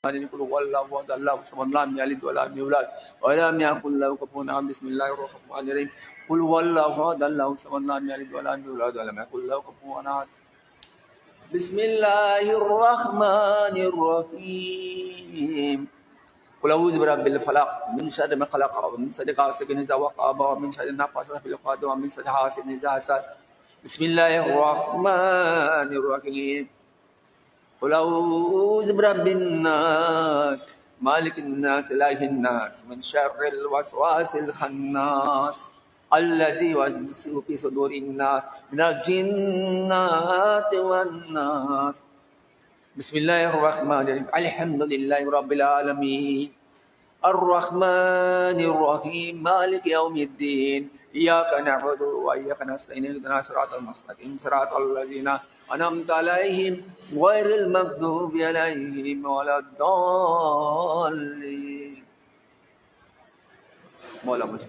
قل هو الله احد الله الصمد لم يلد ولم يولد ولم يكن له كفوا احد بسم الله الرحمن الرحيم قل هو الله احد الله الصمد لم يلد ولم يولد ولم يكن له كفوا احد بسم الله الرحمن الرحيم قل اعوذ برب الفلق من شر ما خلق ومن شر غاسق اذا وقب ومن شر النفاثات في العقد ومن شر حاسد اذا حسد بسم الله الرحمن الرحيم قل اعوذ برب الناس مالك الناس اله الناس من شر الوسواس الخناس الذي يوسوس في صدور الناس من الجنات والناس بسم الله الرحمن الرحيم الحمد لله رب العالمين الرحمن الرحيم مالك يوم الدين إياك نعبد وإياك نستعين اهدنا الصراط المستقيم صراط الذين أنعمت عليهم غير المغضوب عليهم ولا الضالين مولا مجھ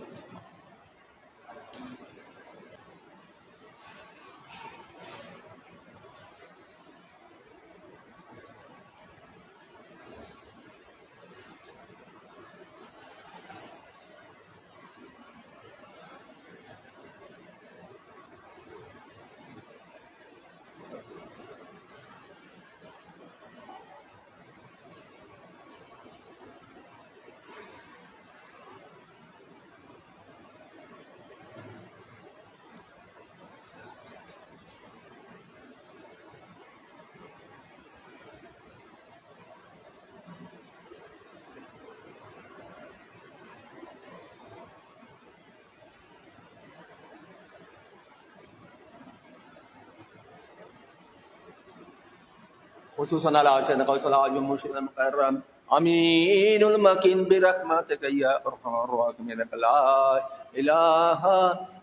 خصوصا على سيدنا قوس العاج المرشد المكرم امين المكين برحمتك يا ارحم الراحمين لا اله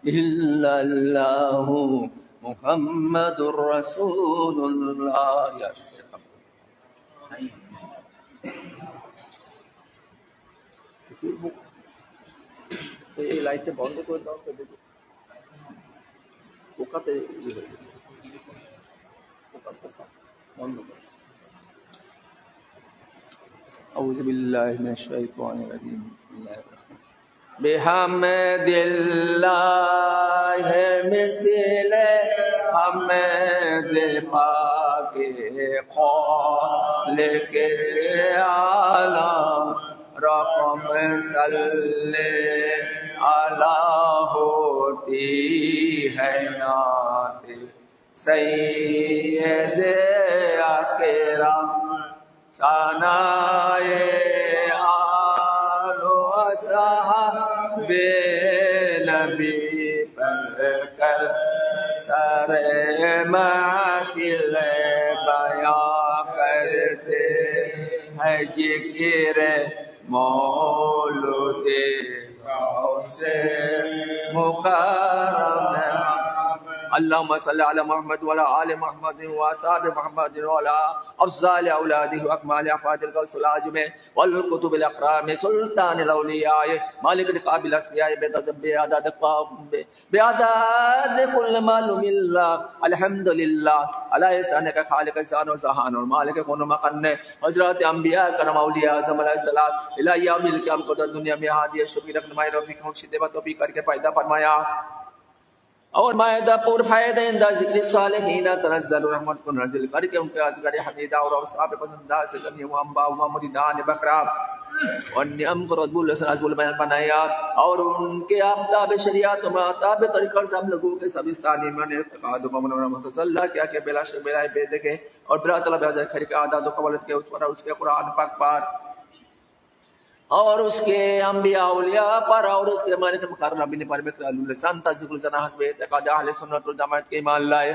الا الله محمد رسول الله يا شيخ এই লাইটটা বন্ধ করে দাও তো দেখো পোকাতে পোকা বন্ধ করো أعوذ بالله من الشيطان الرجيم بسم الله الرحمن الرحيم بحمد الله مثل حمد پاک خالق اعلی رقم صلی علی ہوتی ہے نعت سید اکرم ثنائے آل و اصحاب نبی پر کر سر محفل بیان کرتے ہیں ذکر مولود غوث مکرم اللهم صل على محمد وعلى آل محمد وأصحاب محمد وعلى أفضل أولاده وأكمل أفراد الغوث الأعظم والقطب الأكرام سلطان الأولياء مالك رقاب الأصفياء بعدد كل معلوم الله الحمد لله على إحسانك خالق إحسان وسبحان المالك كون مقن حضرات أنبياء کرام اولیاء اعظم علیہ السلام الى یوم القیامت قدرت دنیا میں ہادی شفیع رہنمائی رفیق مرشد و توفیق کر کے پیدا فرمایا اور معاہدہ پر فائدہ اندہ ذکر صالحین تنزل رحمت کو نازل کر کے ان کے ازگار حمیدہ اور اصحاب پسندہ سے جمعی و انباء و مریدان بکرام اور نعم کو رب اللہ عز وجل بیان بنایا اور ان کے آفتاب شریعت و آفتاب طریقہ سے ہم لوگوں کے سبستانی میں نے اعتقاد و ممن و رحمت اللہ کیا کہ بلا شک بلا بے دیکھے اور بلا طلب عزت خیر کے عادات و قبولت کے اس پر اس کے قرآن پاک پر اور اس کے انبیاء اولیاء پر اور اس کے مالک مقربین پر بکر السان تصدیق الزنا حسب اعتقاد اہل سنت والجماعت کے ایمان لائے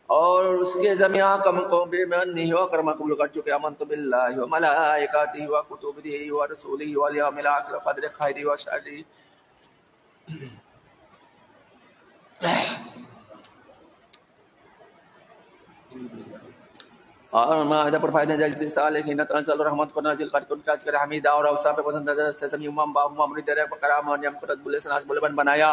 اور اس کے جميع کم کو بے منہ و کرم قبول کر چکے امنت باللہ و ملائکتہ و کتبہ و رسولہ والیوم الاخر قدر خیر و شر اور مائدہ پر فائدہ جلد صالحین تنزل رحمت کو نازل کر کے ان کا اذکار حمیدہ اور اوصاف پسندیدہ سے سمی امام با امام مرید رہ کرام اور نعم قدرت بلے سناس بلبن بنایا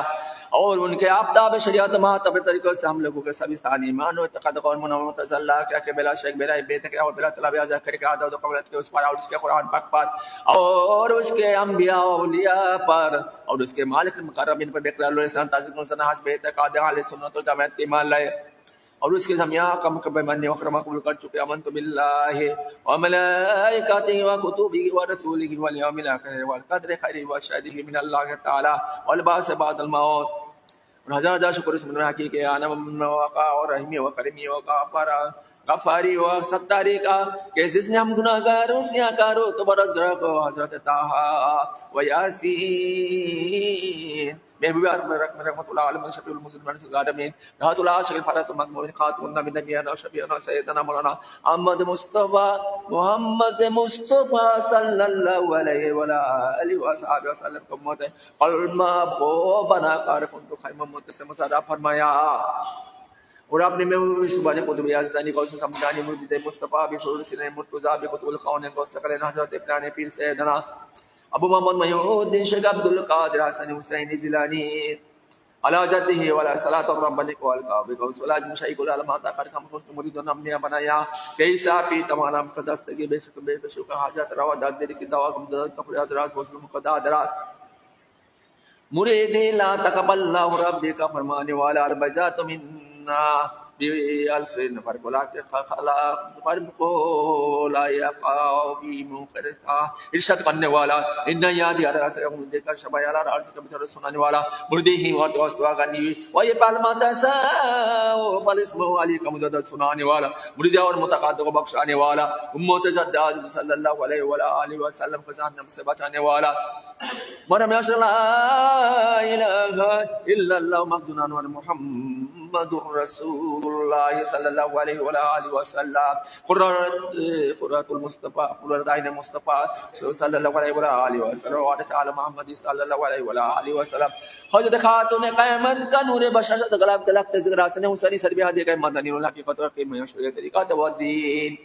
اور ان کے آفتاب شریعت مہاتب طریقوں سے ہم لوگوں کے سبھی ستان ایمان و اعتقاد قول منعمت اللہ کیا کہ بلا شک بلا بیت کے اور بلا طلب ازا کر کے عادت و قبلت کے اس پر اور اس کے قرآن پاک پر اور اس کے انبیاء و اولیاء پر اور اس کے مالک مقربین پر بقرار لسان تازق نصنا حسب اعتقاد اہل سنت والجماعت کے ایمان لائے اور اس کے زمیاں کا مکبر منی وکرمہ قبول کر چکے امنت باللہ وملائکتہ وکتبہ ورسولہ والیوم الاخر والقدر خیرہ وشرہ من اللہ تعالی والبعث بعد الموت اور ہزار ہزار شکر اس من حقیقی آنم وقا اور رحمی و کرمی و غفاری و ستاری کا کہ جس نے ہم گناہگاروں سے آکارو تو برزگرہ کو حضرت طٰہٰ و یاسین محبوب رحمت اللہ علیہ شفیع المسلمین صلی اللہ علیہ وسلم رحمت اللہ شکل فرات مقبول خاتم النبی نبینا و شفیعنا سیدنا مولانا محمد مصطفیٰ صلی اللہ علیہ وآلہ وصحبہ وسلم کو موت قلب کو بنا کر کنتو خیر محمد سے مصرح فرمایا اور اپنے میں سبحان قدر عزیزانی کو سمجھانی مجد مصطفیٰ بسرور سلیم مرتضیٰ بقتول قون کو سکرین حضرت ابن پیر سیدنا ابو محمد محی الدین شیخ عبد القادر حسن حسین زیلانی علی جدہ والا صلاۃ ربنا والکعبہ کو صلاۃ مشایخ العلماء عطا کر ہم کو مرید و ہم نے بنایا کیسا پی تمام قدستگی بے شک بے شک حاجت روا داد دل کی دعا کو مدد کا فریاد راز وصل مقداد راز مرید لا تقبل اللہ رب کا فرمانے والا اربجات منا بالف نفر بلا کے خلا پر کو لا یقع بی منکرتا ارشاد کرنے والا ان یادی ارا سے ہم دیکھا شبا یار عرض کا بسر سنانے والا مردی ہی اور توسوا گنی و یہ پالما تسا فلسم علی کا مدد سنانے والا مرید اور متقاد کو بخشانے والا امت زد صلی اللہ علیہ والہ وسلم کو جہنم سے بچانے والا مرم اشر لا الہ الا اللہ مخزون انور محمد رسول اللہ صلی اللہ علیہ وآلہ وسلم قرۃ المصطفیٰ قرۃ عین مصطفیٰ صلی اللہ علیہ وآلہ وسلم وارث آل محمد صلی اللہ علیہ وآلہ وسلم حضرت خاتون قیامت کا نور بشاشت غلاب تلق تذکر حسن حسینی سربی ہدی کا مدنی الحقیقت اور قیمہ شریعت طریقہ و دین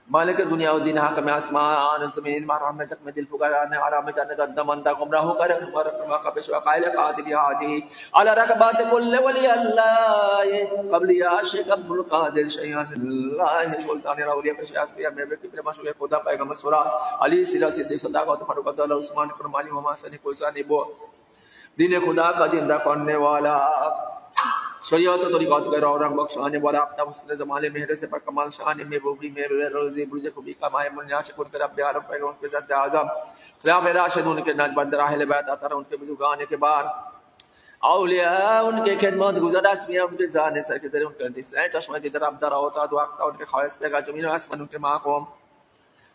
مالک دنیا و دین حاکم آسمان زمین محرم میں تک میں دل پکارانے آرام میں جانے دم اندہ گمراہ ہو کر مرکمہ کا پیشوا قائل قادری حاجی علی رکبات کل ولی اللہ قبلی عاشق عبد القادر شیعان اللہ سلطان راولیہ کشی آسفیہ میں بکی پر مشروع خدا پیغم سورا علی صلی صدیق صداقہ فاروق عبداللہ عثمان کرمالی وما سنی کوزانی بو دین خدا کا زندہ کرنے والا شریعت و طریقات کے رو رنگ بخشانے والا اپنا حسن زمانے مہر سے پر کمال شان میں بوبی میں روزی برج خوبی کا ماہ منیاش خود کر رب عالم پیغمبر کے ذات اعظم خلاف راشد ان کے نج بندر اہل بیت اطہر ان کے بزرگان کے بار اولیاء ان کے خدمت گزار اسمیاء ان کے جان سر کے در ان کے دسرائے چشمہ کی طرف در ہوتا دعا ان کے خواہش کا زمین و آسمان ان کے ماقوم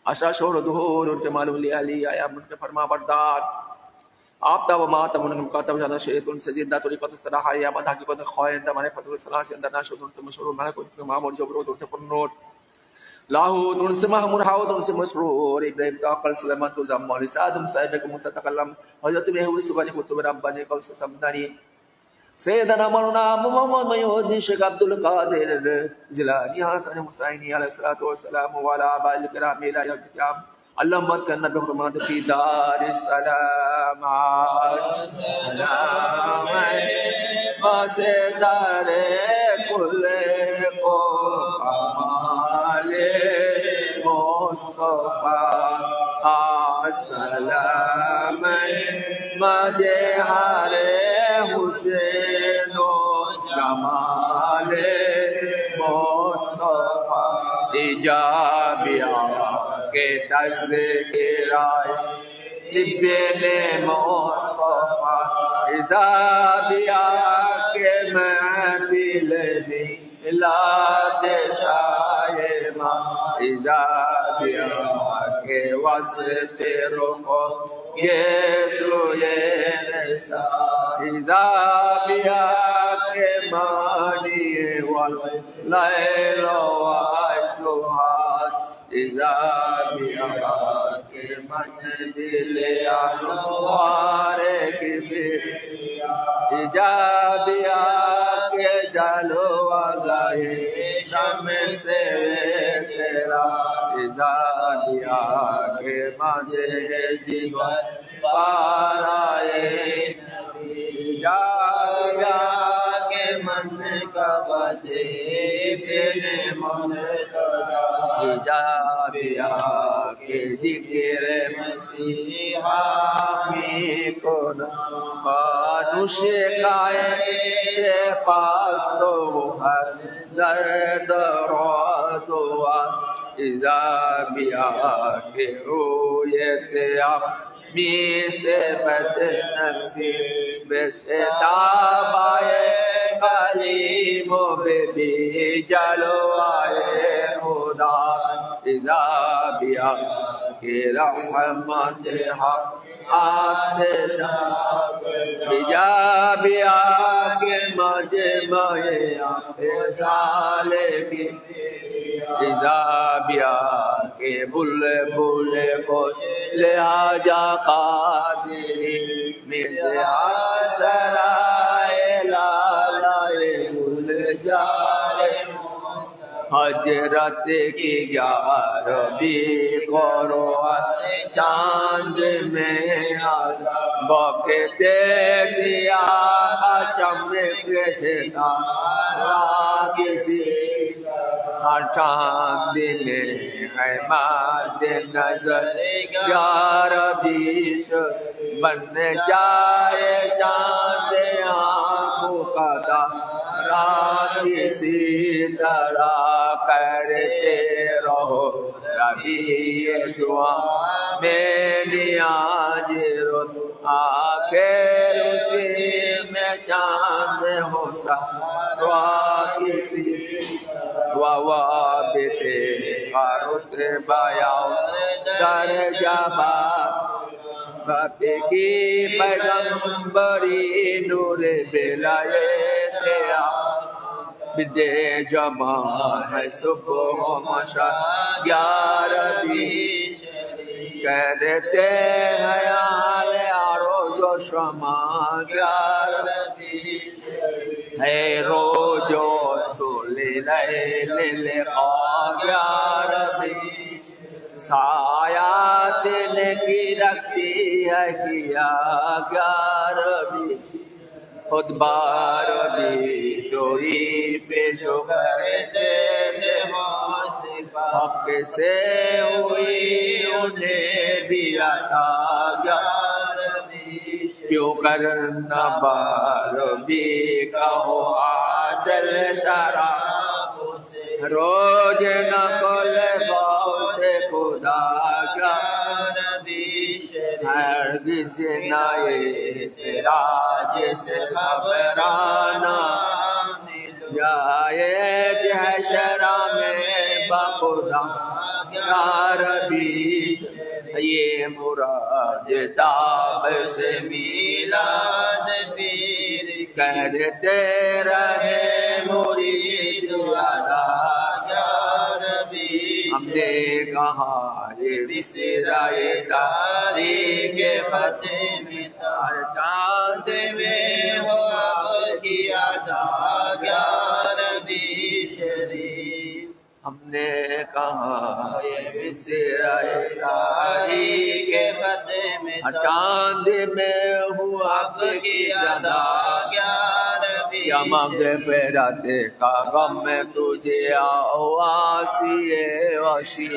اشرا شور و ظہور ان کے معلوم علی آیا ان کے فرما بردار آپ تا و مات من مکاتب جانا شیطان سے زندہ طریقت صلاح یا مدح کی قدر خواہندہ مانے فتح صلاح سے اندر ناشد ان سے مشہور مانے کوئی امام اور جبرود ان سے پرنور لاہود ان سے محمود حاود ان سے مشہور ابراہیم تاقل سلیمان تو زمان سادم صاحب کے موسیٰ تکلم حضرت محبوب سبحانی کتب ربانی قول سے سمدانی سیدنا مولانا محمد محی شیخ عبد القادر جیلانی حسن حسینی علیہ السلام وعلی آباء الکرام الہ یوم القیامہ اللہم مت کرنا بحرمات فی دار السلام السلام واسے دار کل کو کمال مصطفیٰ السلام مجہار حسین و جمال مصطفیٰ ایجابیہ کے تذکرائے طبین مصطفیٰ ازادیہ کے محفل میلاد شائمہ ازادیہ کے وصف رکو یہ سوئے نسا ازادیہ کے مانی واللیل وعجوہات ازابیہ کے منزل انوار کی ایجابیہ کے جلوہ گاہے شم سے تیرا اذا کے مدح زیور پارائے جا کے من کا بدے بن منتظر کے ذکر مسیحا میں کن فانوش کائے سے پاس تو ہر درد رو دعا اذا بیا کے رویت می سے بد نصیب سے تابائے کلیم و بی جلوائے خدا اذا بیا کی رحمت حق آستہ اذا بیا کے مجمع افضال کی اذا بیا کے بلبل خوش لہجہ قادری مدحا سرائے لالائے گلزار حجرت کی 11ویں قرآن چاند میں بکتے سیاہ چمک ستارہ کسی ہر چاند میں ہے مد نظر یا ربی بن جائے چاند آنکھوں کا تارا کسی طرح کرتے رہو ربی دعا میں نیاز رت آخر اسی میں چاند ہو سا کسی وا بیٹے کا رتبہ درجہ باپ کی پیغمبری نور ولایت بدے جمع ہے صبح و مشاء یا ربی کہتے ہیں حال عروج و شمع یا ربی ہے روز و اصول لیل لقاء یا ربی سایات نے کی رکھتی ہے کیا یا ربی خود بار بھی شوری پہ جو کرتے تھے حق سے ہوئی انہیں بھی عطا یا کیوں کرنا بار بھی کہو حاصل شراب روز نقل باؤ سے خدا کا ہرگز نہ تیرا جیسے خبرانہ جائے حشرہ میں بخدا یا ربی یہ مراد تاب سے میلاد پیر کرتے رہے مرید ادا یا ربی ہم نے کہا یہ وسرائے تاریخ ختم تار چاند میں ہو اب کی ادا یا ربی شریف ہم نے کہا یہ وسرائے تاریخ ختم چاند میں ہو اب کی ادا یا مغد پیراتے کا غم میں تجھے آواسی وشی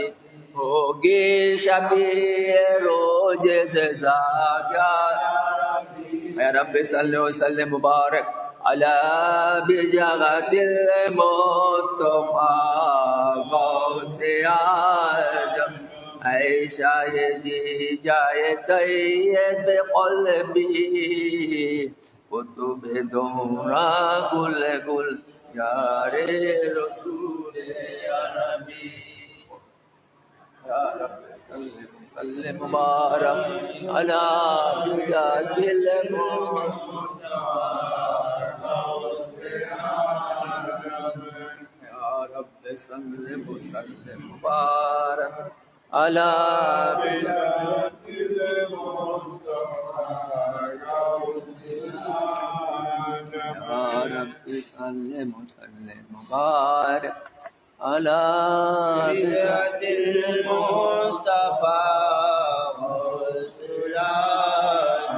ہوگی شبیہ روز سزا یا رب صلی وسلم مبارک علی بجغت المصطفیٰ غوث اعظم اے شاہد جائے طیب قلبی قطب دورا گل گل یار رسول یا نبی یا رب صلی مبارک علی بجات یا رب صلی مبارک علی بجات یا رب ربی سلم وسلم مبارک علی بذات المصطفى والصلاة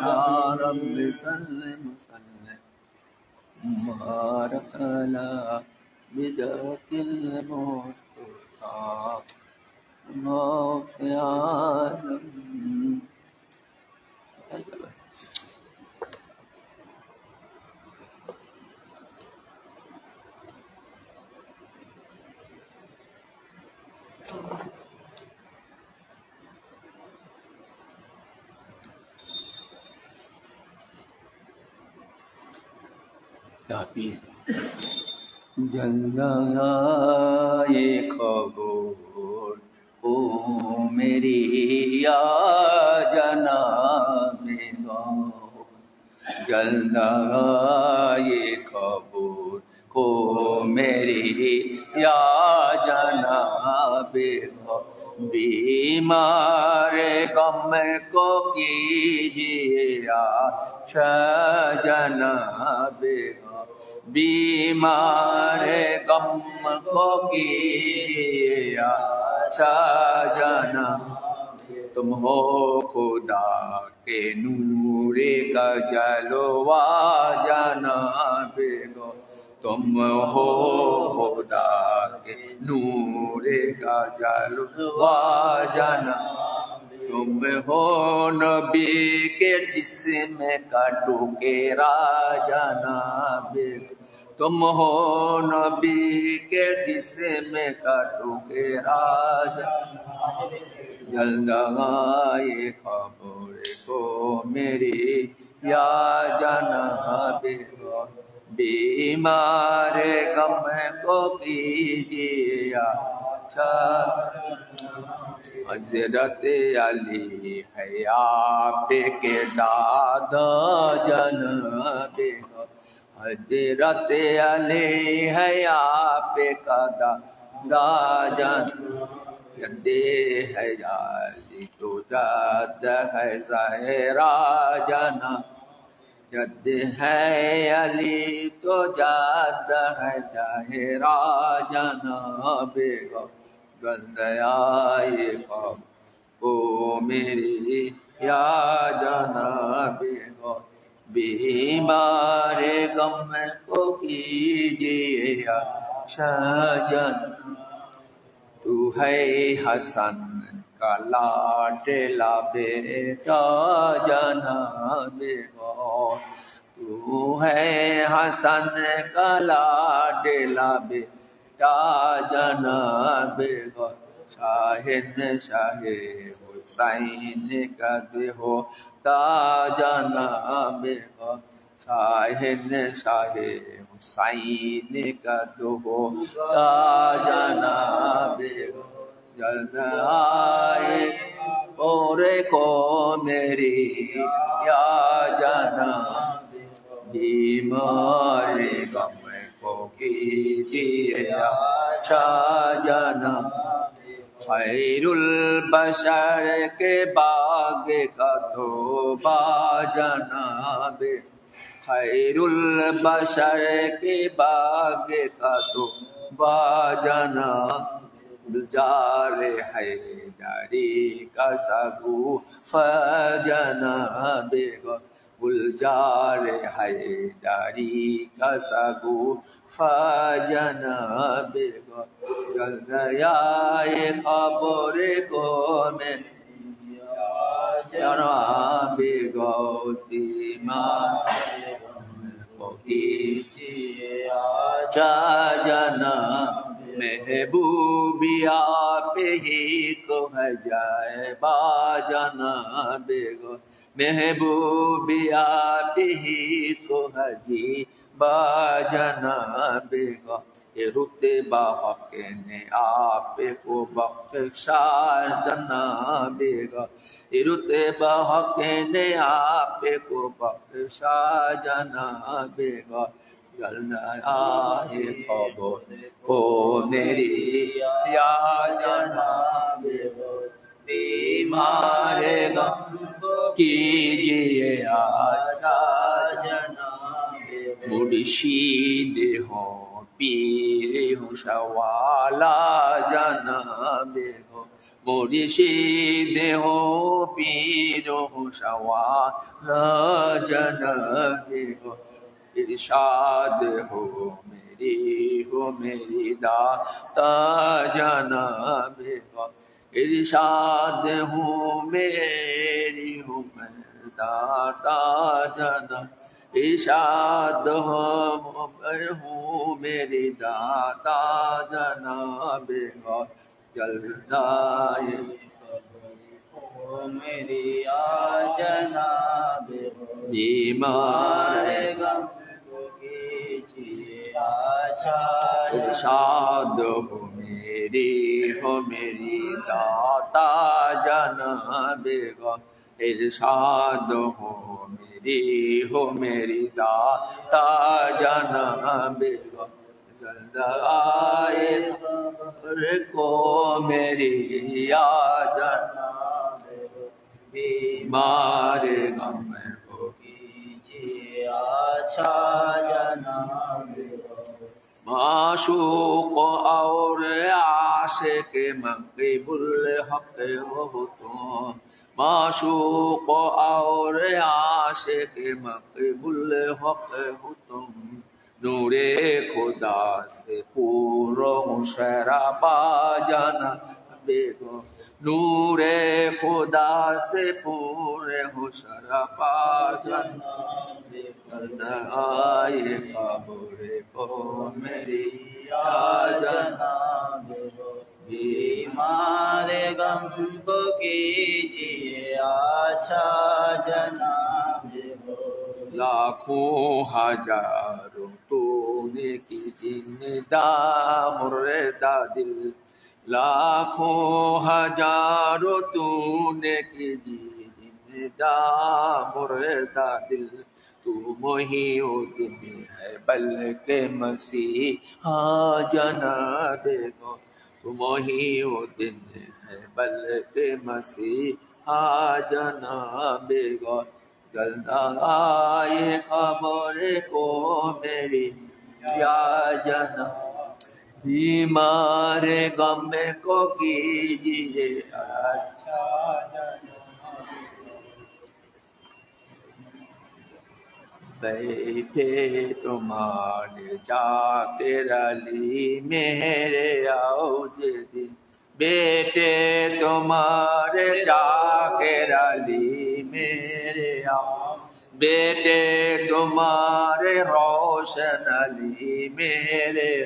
یا ربی سلم وسلم مبارک علی بذات المصطفى موت عالم. جلائے خبر او میری یا جناب غوث، جلائے خبر او میری یا جناب غوث، بیمار غم کو کیجیے اچھا جناب غوث، بیمار غم کو کیجیے اچھا جناب، تم ہو خدا کے نور کا جلوہ جناب غوث، تم ہو خدا کے نور کا جلوہ جناب، تم ہو نبی کے جسم کا ٹکڑا جناب، تم ہو نبی کے جسم کا ٹکڑا جناب، جلدائے خبر کو میری یا جناب غوث، بیمار غم کو کیجیے اچھا، حضرت علی ہے آپ کے دادا جناب غوث، حضرت علی ہے آپ کا دادا جناب، جد ہے علی تو جد ہے زہرا جناب، جد ہے علی تو جد ہے زہرا جناب غوث، جلدائے خبر او میری یا جناب غوث، بیمار غم کو کیجیے اچھا جناب، تو ہے حسن کا لاڈلا بیٹا جناب غوث، تو ہے حسن کا لاڈلا بیٹا جناب غوث، شاہد شاہ حسین کا ہوتا جناب غوث، شاہد شاہ حسین کا ہوتا جناب غوث، جلد آئے اور کو میری یا جناب، بیمار غم کو کیجیے اچھا جناب، خیر البشر کے باغ کا توبہ جناب، خیر البشر کے باغ کا توبہ جناب، گلزار حیدری کا شگوفہ جناب غوث، گلزار حیدری کا شگوفہ جناب غوث، جلدائے خبر کو میں جناب غوث، بیمار کو کیجیے اچھا جناب، محبوبی آپ ہی کو ہے جائے با جناب غوث، محبوبی آپ ہی کو ہے جی با جناب غوث، یہ رتبہ حق نے آپ کو بخشا جناب غوث، یہ رتبہ حق نے آپ کو بخشا جناب غوث، جلد آئے خبر کو میری یا جناب غوث، بیمار غم کیجیے اچھا جناب، بوڑھی مرشید ہو پیر ہو شوالا جناب ہو مرشید ہو پیر ہو شوالا جناب ہو ارشاد ہو میری داتا جناب ہو ارشاد ہوں میری ہوں میں داتا جناب ارشاد ہوں میری داتا جناب غوث جلدائے میری آ جناب بیمار غم کو کیجیے اچھا ارشاد ہو میری داتا جناب غوث ارشاد ہو میری داتا جناب غوث زندگائے خبر کو میری یا جناب بیمار غم کو کیجیے اچھا جناب معشوق اور عاشق مغرب الحق ہو تم معشوق اور عاشق مغرب الحق ہو تم نور خدا سے پورو شرابا جناب کو نور خدا سے پورے ہو شرابا جناب آئے قبر کو میری یا جناب بیمار غم کو کیجیے اچھا جناب لاکھوں ہزاروں تو نے کی زندہ مردہ دل لاکھوں ہزاروں تو نے کی زندہ مردہ دل تو محی الدین ہے بلکہ مسیحا جناب کو تو محی الدین ہے بلکہ مسیحا جناب کو جلد آئے خبر کو میری یا جناب بیمار غم کو کیجیے اچھا بیٹھے تمہارے جاکر علی میرے اوج دن بیٹے تمہارے جاکر علی میرے اوج بیٹے تمہارے روشن علی میرے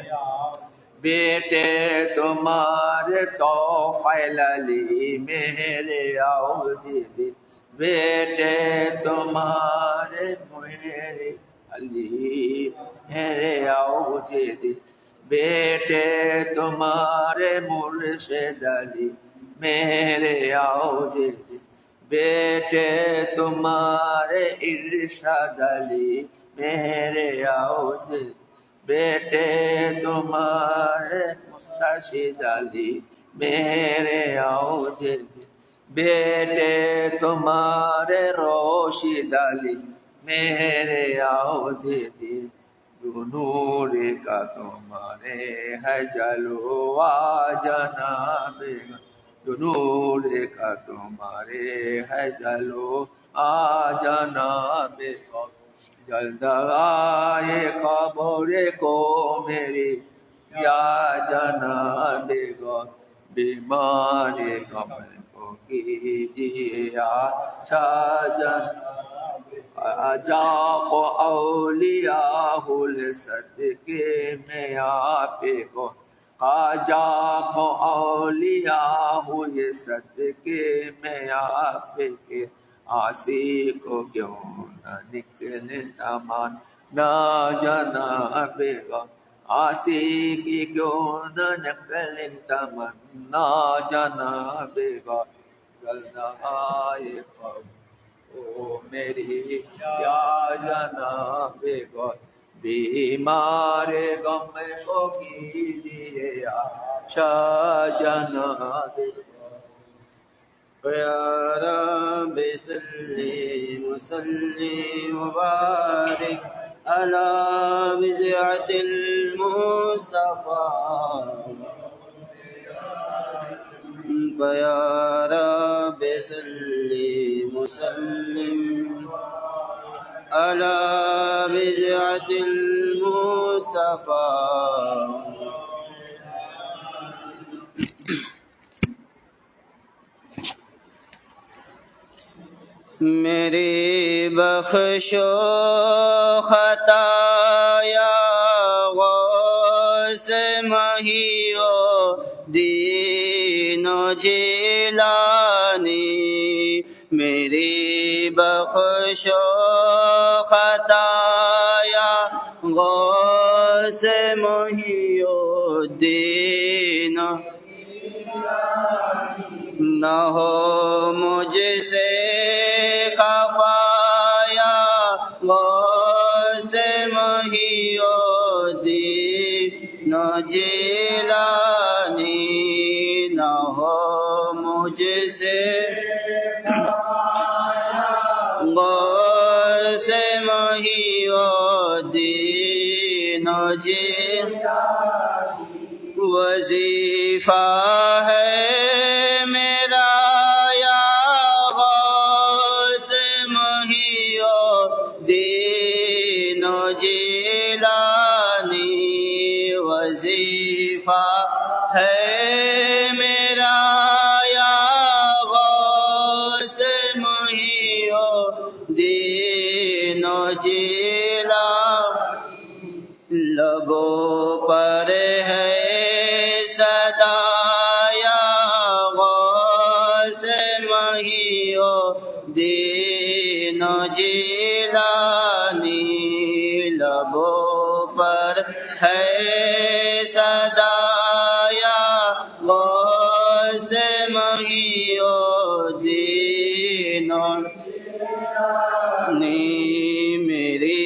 بیٹے تمہارے توفیل علی میرے اوج دن بیٹے تمہارے میرے علی میرے اوج دن بیٹے تمہارے مرشد علی میرے اوج دن بیٹے تمہارے ارشاد علی میرے اوج دن بیٹے تمہارے مستشید علی میرے اوج دن بیٹے تمہارے روشد علی میرے اوج دن جو نور کا تمہارے ہے جلوہ جناب جو نور کا تمہارے ہے جلوہ جناب جلد آئے خبر کو میری یا جناب بیمار غم کو کیجیے اچھا جناب عجاق اولیاء الصدقے میں آپ کو عجاق اولیاء صدقے میں آپ کے آسی کو کیوں نہ نکلے تمان نہ جناب آسی کی کیوں نہ نکلے تمنا جناب جلد آئے خبر او میری یا جناب بیمار غم کو کیجیے اچھا جناب یا رب صلی وسلم وبارک على بزعة المصطفى فيا رب صل وسلم على بزعة المصطفى میری بخشو خطا یا غوث مہیو دین و جیلانی میری بخشو خطا یا غوث مہیو دین نہ ہو مجھ سے خفا یا غوث مہیو دین و جیلانی نہ ہو مجھ سے غوث مہیو دین و جیلانی وظیفہ ہے میرا یا غوث مہیو دین و جیلانی وظیفہ ہے میرا یا غوث مہیو دین و جیلانی لبوں پر ہے صدا یا غوث مہیو دین و جیلانی لبوں پر ہے صدا یا غوث مہیو دین و جیلانی میری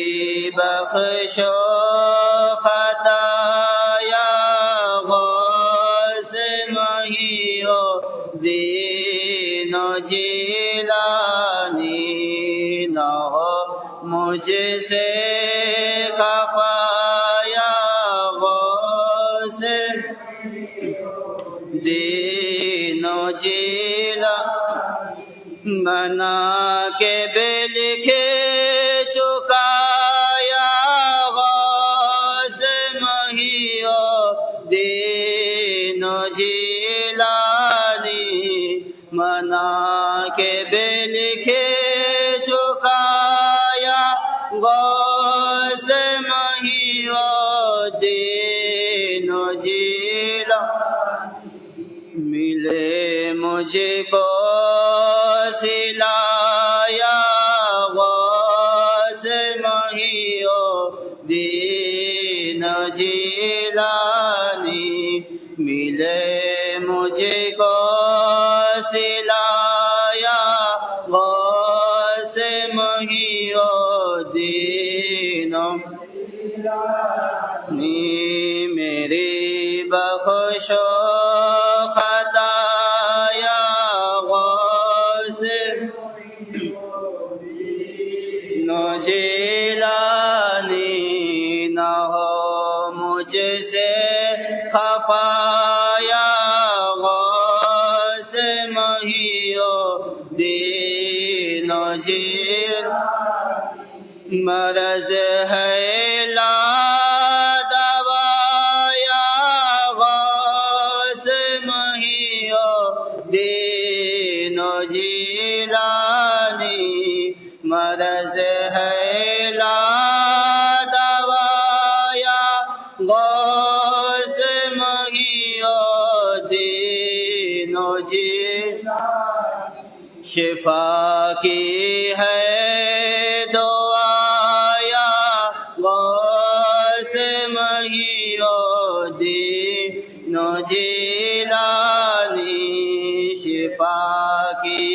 بخشو خطا یا غوث مہیو دین و جیلانی نہ ہو مجھ سے خفا یا غوث دین و جیلانی منا کے بے لکھے چکا یا غوث مہیو دین و جیلانی منا کے بے لکھے چکا یا غوث مہیو دین و جیلانی ملے مجھ کو صلہ یا غوث مہیو دین و جیلانی ملے مجھ کو صلہ یا غوث مہیو دین و جیلانی میری بخشو خطا یا غوث دین و جیلانی نہ ہو مجھ سے خفا یا غوث مہیو دین و جیلانی مرض ہے لا دوا یا غوث مہیو دین و جیلانی مرض ہے لا دوا یا غوث مہیو دین و جیلانی شفا کی ہے دعا یا غوث مہیو دین و جیلانی شفا کی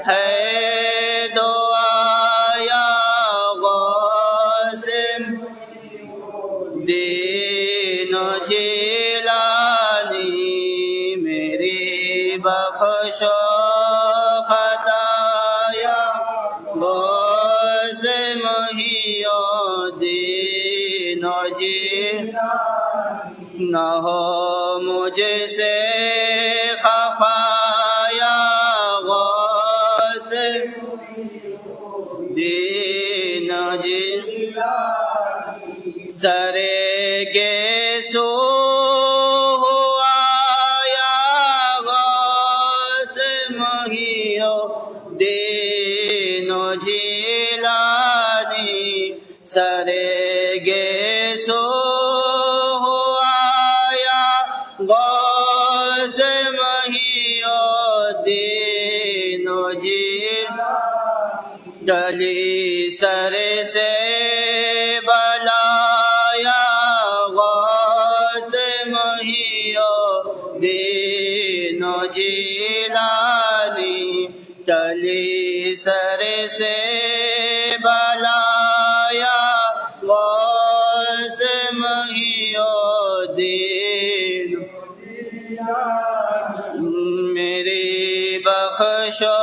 ہے دعا یا غوث دین و جیلانی میری بخشو خطا یا غوث مہیو دین نہ ہو مجھ سے خفا یا غوث دین سرے گیسو ہوا یا غوث محیو دین جیلانی سرے گیسو ہوا یا غوث محیو دین جیلانی ڈلی سر سے بلایا غوث محیو دین جیلانی ڈلی سر سے بلایا غوث محیو دین میری بخشو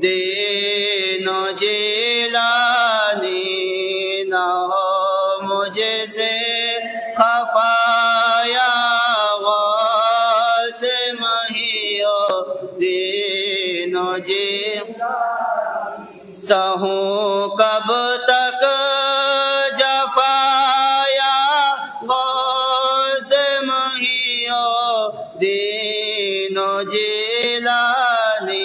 دین جیلانی نہ ہو مجھ سے خفا یا غوث محیو دین جیلانی سہوں کب تک جفا یا غوث محیو دین جیلانی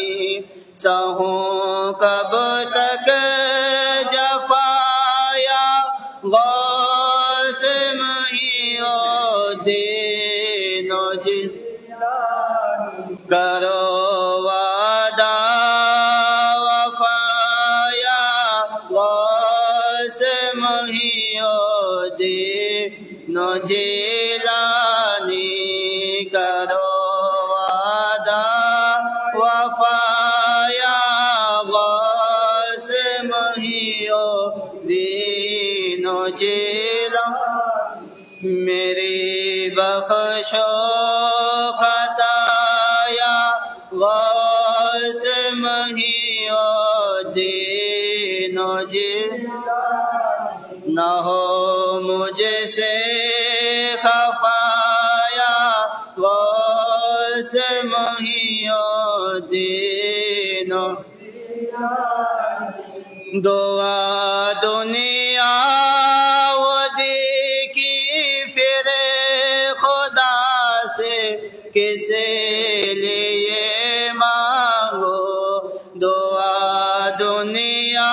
سہوں کب تک جفا یا غوث محیو دین جیلانی کرو وعدہ وفا یا غوث محیو دین جیلانی کرو وعدہ وفا دین جیلانی میری بخشو خطا یا غوث محیو دین جیلانی نہ ہو مجھ سے خفا یا غوث محیو دین دعا دنیا وہ دیکھی پھر خدا سے کس لیے مانگو دعا دنیا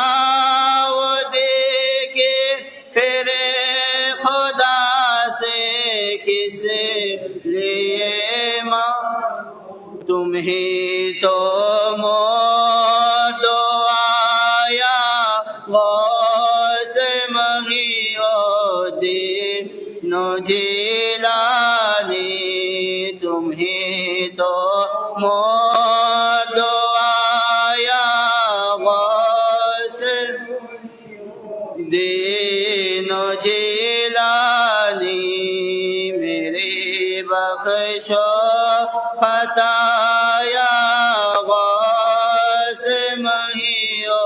وہ دیکھی پھر خدا سے کس لیے مانگو تم ہی تو غوث محیو دین جیلانی تم ہی تو دعایا غوث دین جیلانی میری بخشو خطایا غوث محیو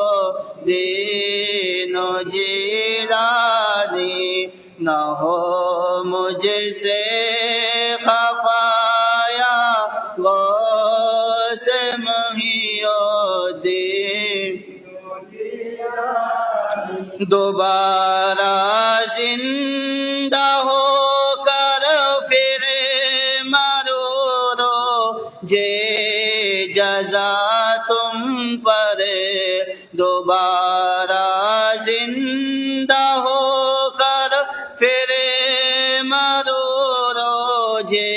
دین جیلانی نہ ہو مجھ سے خفا یا غوث محیو دین دوبارہ زندہ ہو کر پھر مرورو جے جزا تم پر دوبارہ زندہ ہو کر پھر مرورو جے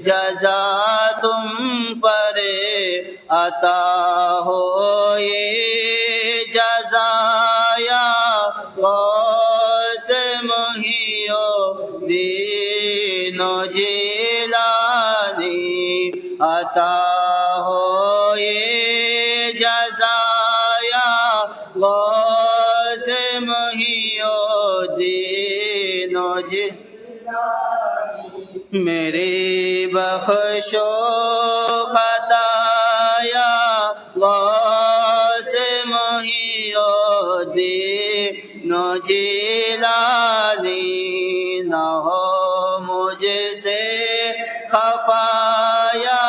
جزا تم پر عطا ہو یہ جزا یا غوث محیو دین جیلانی عطا ہو یہ جزا یا غوث محیو دین جیلانی میری بخشو خطایا غوث محیو جیلانی نہ ہو مجھ سے خفا یا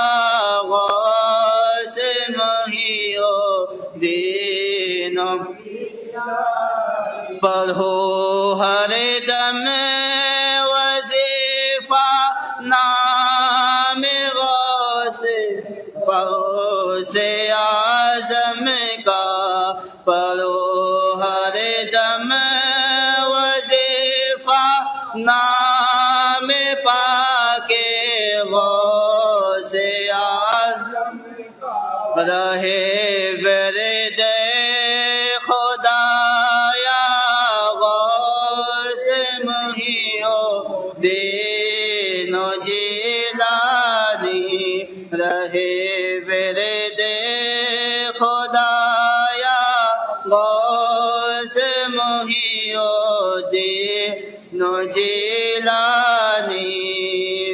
غوث محی الدین پڑھو ہر دم وظیفہ نام غوث اعظم کا پڑھو ہر دم وظیفہ نام پاک غوث اعظم رہے ورد خدا یا غوث محی الدین جیلانی رہے ورد خدا یا غوث محی الدین جیلانی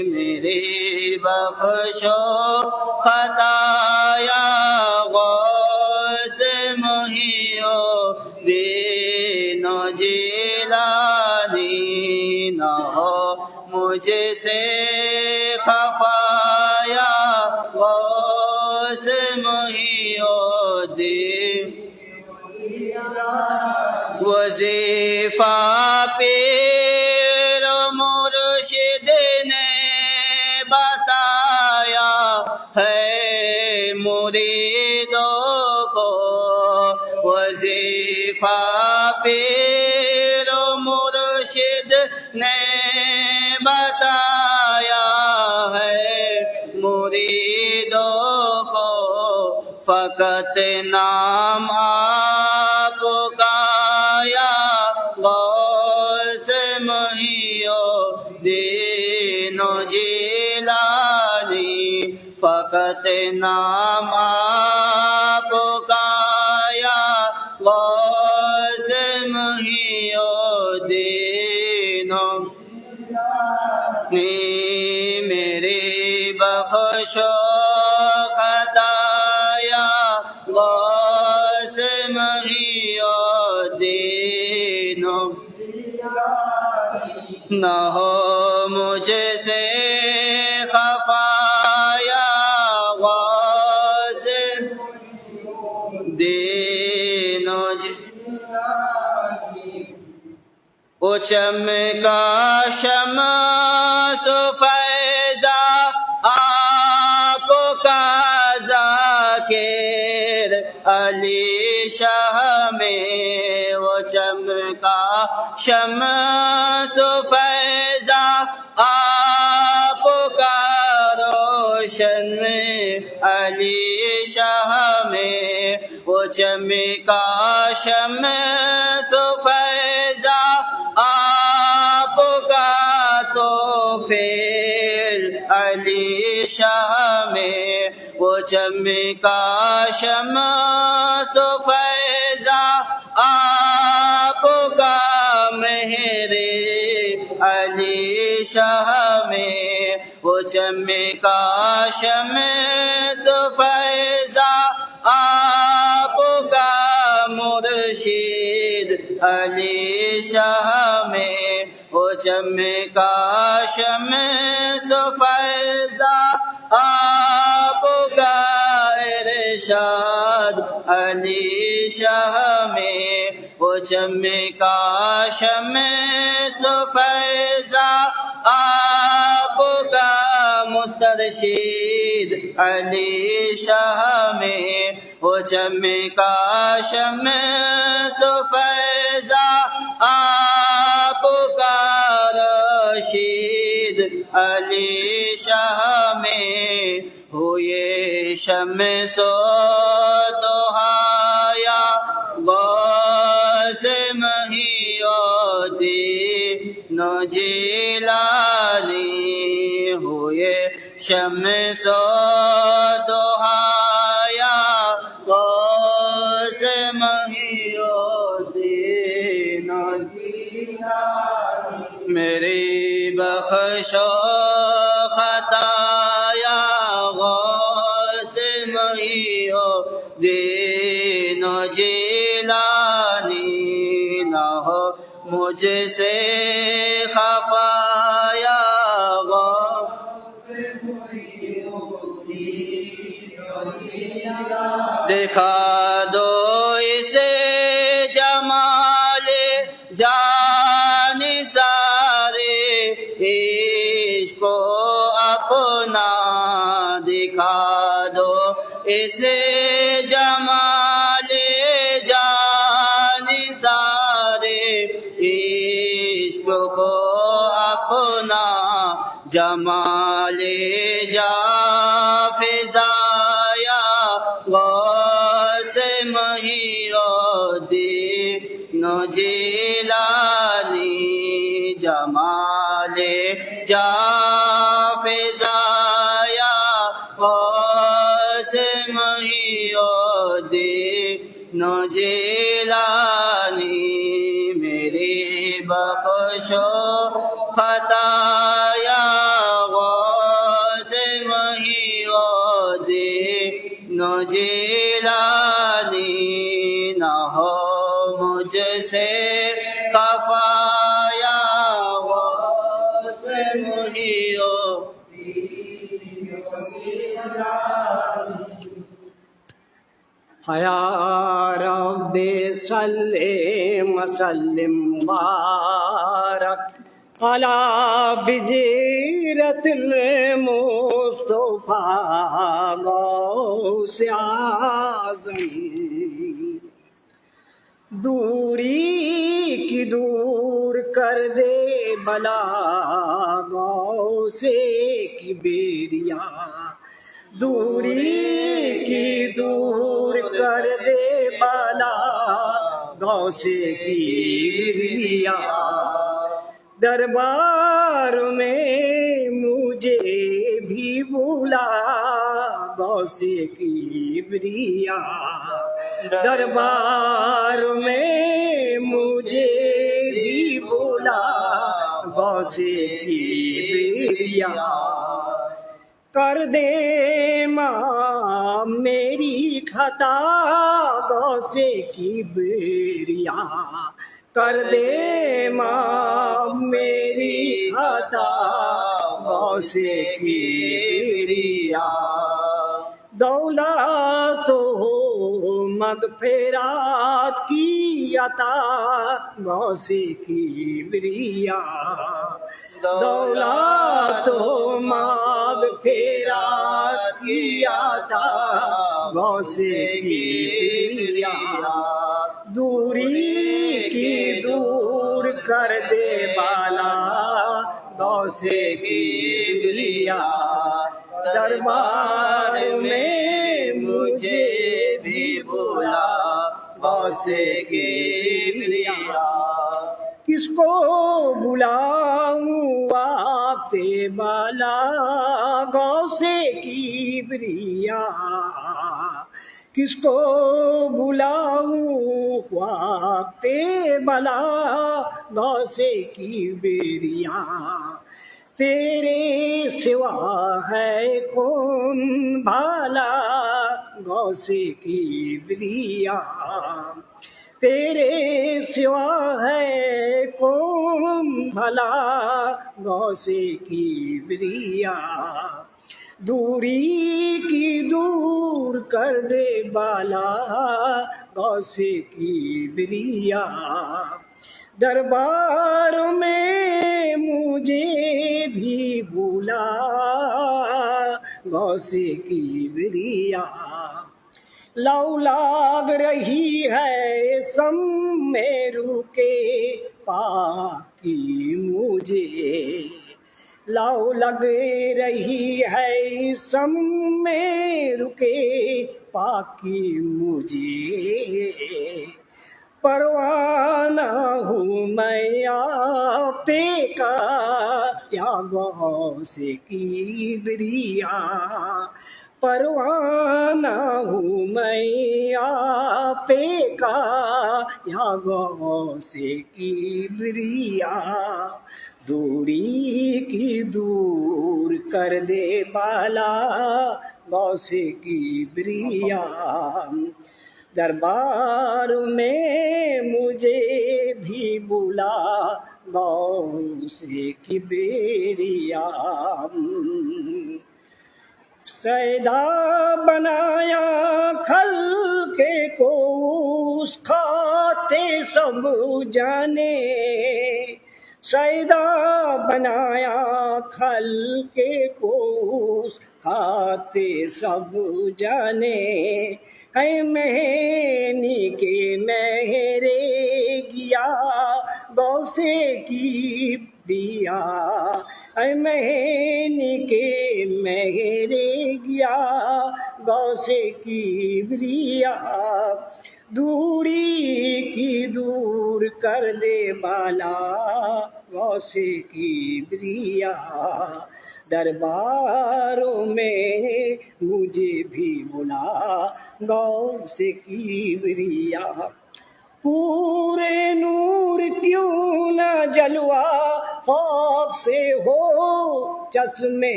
میری بخشو خطا یا غوث محی الدین جیلانی نہ ہو مجھ سے خفا یا غوث محی الدین وظیفہ پیر مرشد نے بتایا ہے مریدوں کو وظیفہ پیر مرشد نے بتایا ہے مریدوں کو فقط نام آپ کا یا غوث محی الدین جیلانی فقط نام آپ کا یا غوث محی الدین میری بخشو خطا یا غوث محی الدین نہ ہو مجھ سے خفا یا غوث دین او چمکا شمس فیضا آپ کا ذاکر علی شاہ میں وہ چمکا شمس فیضا آپ کا روشن علی شاہ میں وہ چمکا شمس فیضا آپ کا تو فیل علی شاہ میں وہ چمکا شمس فیضا آپ کا مہر علی شاہ میں وہ چمکا شمس فیضا آپ کا مرشد علی شاہ میں وہ چمکا شمس فیضا آپ کا ارشاد علی شاہ میں وہ چمکا شمس فیضا آپ کا مسترشد علی شاہ میں وہ چمکا شمس فیضا آپ کا رشید علی شاہ میں ہوئے شمس و ضحیٰ یا غوث محی الدین جیلانی ہوئے شمس و ضحیٰ یا غوث محی الدین جیلانی میری بخشو خطا یا غوث محی الدین جیلانی نہ ہو مجھ سے خفا یا غوث دکھا دو اسے جمال جان سارے عشق کو اپنا دکھا دو اسے جمال جان سارے عشق کو اپنا جمال جا فضایا غوث محی الدین جیلانی جمال جا فضایا غوث محی الدین جیلانی میری بخشو خطایا غوث محی الدین جیلانی نہ ہو مجھ سے خفا یا غوث محی یا رب صلی وسلم بارک علی بجیرت المصطفیٰ غوث اعظم دوری کی دور کر دے بلا غوث کبریا دوری کی دور کر دے بلا غوث کبریا دربار میں مجھے بھی بلا غوث کبریا دربار میں مجھے بھی بلا غوث کبریا کر دے ماں میری خطا غوث کبریا کر دے ماں میری خطا غوث کبریا دولت ہو مغفرات کی عطا غوث کبریا دولت ہو مغفرات کی عطا غوث کبریا دوری کی دور کر دے بالا غوث کبریا دربار میں مجھے بھی بلا غوث کبریا کس کو بلاؤں آتے بالا غوث کبریا کس کو بلاؤں آتے بالا غوث کبریا تیرے سوا ہے کون بھالا غوث کبریا تیرے سوا ہے کون بھلا غوث کبریا دوری کی دور کر دے بالا غوث کبریا دربار میں مجھے بھی بلا غوث کبریا لو لگ رہی ہے سم میں رکے پاکی مجھے لو لگ رہی ہے سم میں رکے پاکی مجھے پروانہ ہوں میں آپ کا یا غوث کبریا پروانہ ہوں میں آپ کا یا غوث کبریا دوری کی دور کر دے بالا غوث کبریا دربار میں مجھے بھی بلا غوث کبریا سیدا بنایا خلق کو اس کھاتے سب جانے سیدا بنایا خلق کو اس کھاتے سب جانے ہے مہنی کے مہرے گیا غوث کی دیا اے مہنی کے مہرے گیا غوث کی بریا دوری کی دور کر دے بالا غوث کی بریا درباروں میں مجھے بھی بلا غوث کی بریا پورے نور کیوں نہ جلوہ خاک سے ہو چشمے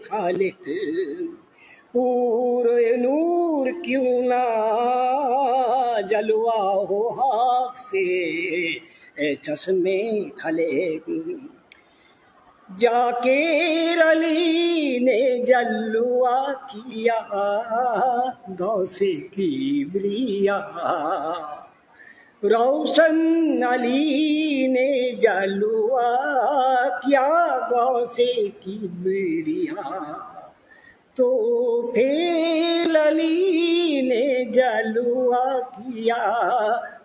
خالق پورے نور کیوں نہ جلوہ ہو خاک سے چشمے خالق جاکر علی نے جلوہ کیا غوث کبریا روشن علی نے جلوہ کیا غوث کبریا تو پھر علی نے جلوہ کیا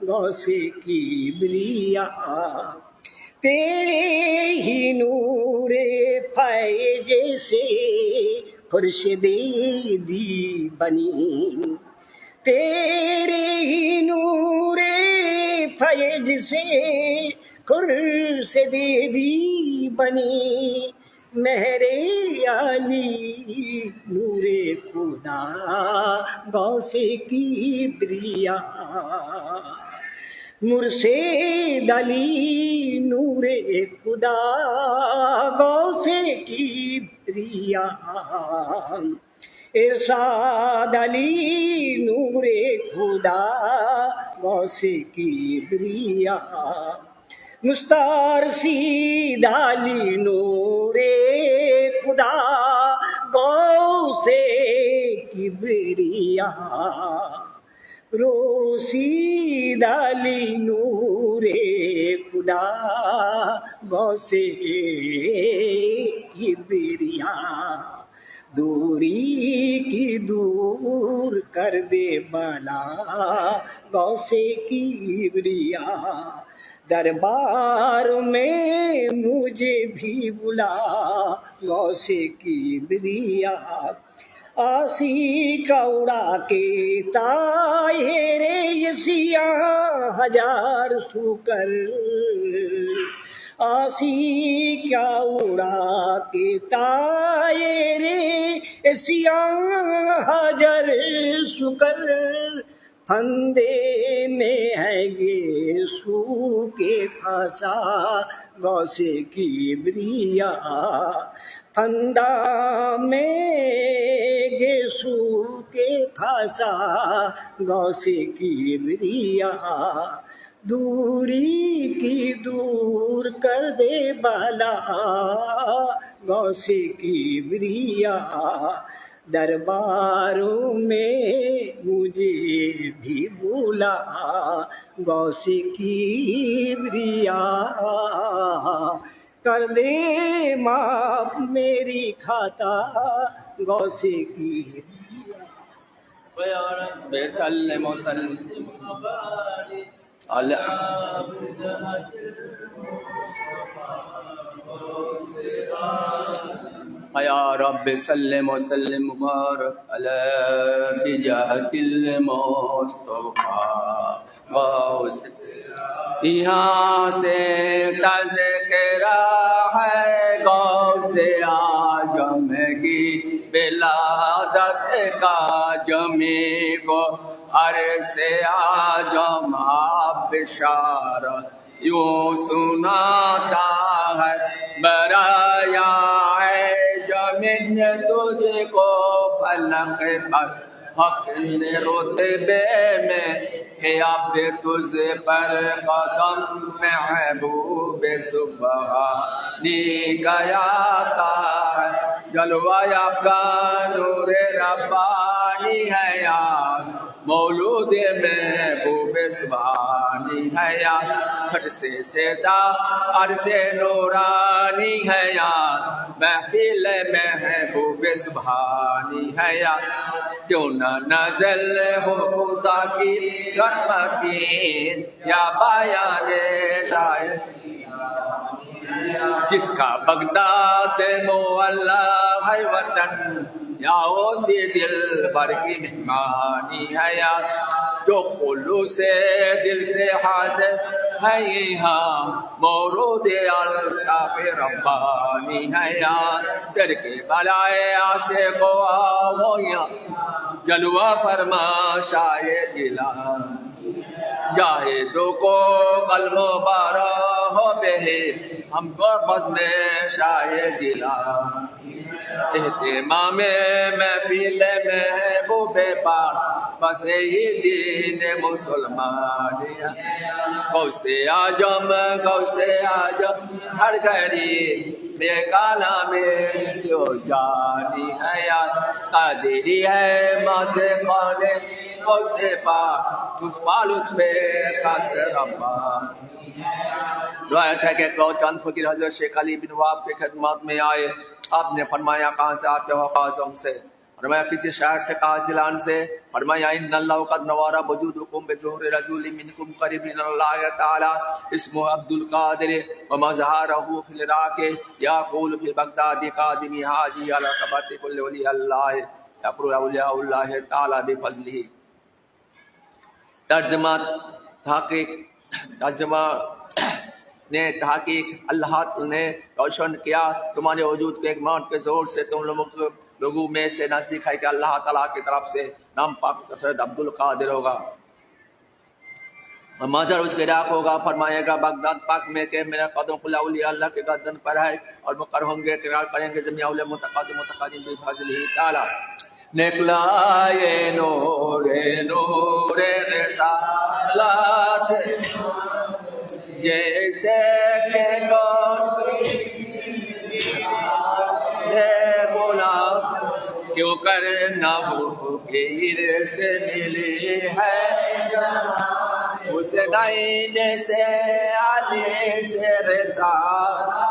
غوث کبریا تیرے ہی نور فیض سے خورشید دی بنی تیرے ہی نور فیض سے خورشید دی بنی مہر علی نور خدا غوث کبریا مرشد علی نور خدا غوث کبریا ارشاد علی نور خدا غوث کبریا مسترشد علی نور خدا غوث کبریا روشید علی نور خدا غوث کبریا دوری کی دور کر دے بلا غوث کبریا دربار میں مجھے بھی بلا غوث کبریا آسی کا اڑا کے طاہر یہ سیاہ ہزار شکر آسی کیا اڑا کے طاہر یہ سیاہ ہزار شکر پھندے میں ہے گے سو کے پھنسا غوث کبریا پھندا میں گیسو کے پھنسا غوث کبریا دوری کی دور کر دے بالا غوث کبریا درباروں میں مجھے بھی بولا غوث کبریا کر دے معاف میری خطا غوث کبریا ويا رب سلم وسلم على يا رب سلم وسلم مبارك على بجاه المصطفى غوث یہاں سے تذکرہ ہے غوث اعظم کی ولادت کا جمی کو عرص اعظم آپ بشارت یوں سناتا ہے برایا ہے جمن تجھ کو فلق پر حق نے رتبے میں کیا بے تجھ پر قدم محبوب سبحانی گیا تھا جلوہ افغان نور ربانی ہے یار مولود محبوب سبحانی ہے یار عرصے سیدا عرصے نورانی ہے یار محفل محبوب سبحانی ہے یار کیوں نہ نزل ہو خدا کی رحمتین یا بیان شاعر جس کا بغداد معلا ہے وطن یا اسی دل بر کی مہمانی ہے یار جو خلوص دل سے حاضر ہے یہاں مورود الطاف ربانی ہے یار سر کے بلائے عاشق و آویاں جلوہ فرما شاہ جلال جاہدوں کو قلب و بارہ ہو بے ہم کو بزم شاہ جلال اہتمام محفل محبوب پاک بس یہی دین مسلمانیہ غوث اعظم ہر گھڑی بے کلام سو جانی ہے یار قادری ہے مات خانے غوث پاک اس بالت پہ خاص ربانی روایت ہے کہ چند فقیر حضرت شیخ علی بن وہاب کے خدمات میں آئے آپ نے فرمایا کہاں سے آتے ہو قاسم سے فرمایا کسی شہر سے کہا سیلان سے فرمایا ان اللہ قد نوارا وجودکم بظہور رسول منکم قریب من اللہ تعالی اسمہ عبد القادر ومظہرہ فی العراق یقول فی بغداد قادمی حاجی علی قبر کل ولی اللہ یقر اولیاء اللہ تعالی بفضلہ ترجمہ نے تحقیق اللہ نے روشن کیا تمہارے وجود کے ایک موت کے زور سے تم لوگوں میں سے نزدیک ہے کہ اللہ تعالیٰ کی طرف سے نام پاک کا سید عبد القادر ہوگا مظہر اس کے عراق ہوگا فرمائے گا بغداد پاک میں کہ میرا قدم کل اولیاء اللہ کے گردن پر ہے اور مقرر ہوں گے قرار کریں گے جميع اولیاء متقدم بفضلہ تعالی نکلا یہ نور رسالات جیسے کہ بولا کیوں کرنا وہ پیر سے ملی ہے اس دائنے سے آنے سے رسالہ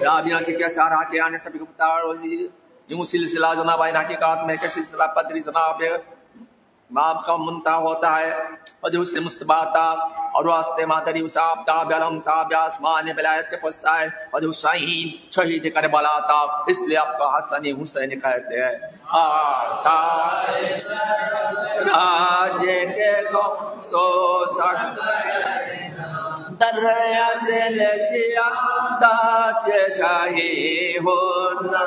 رابعہ سے کیا سارا کے آنے سبھی کو بتا روزی یوں سلسلہ جناب آئین حقیقات میں کہ سلسلہ پدری جناب باپ کا منتہا ہوتا ہے اور اس سے مستباتا اور واسطے مادری اس آفتاب علم تاب آسمان بلایت کے پستا ہے اور حسین شہید کربلا تا اس لیے آپ کا حسن حسین کہتے ہیں راجے کے کو سو سٹ دریا سے لشیا داچ شاہی ہونا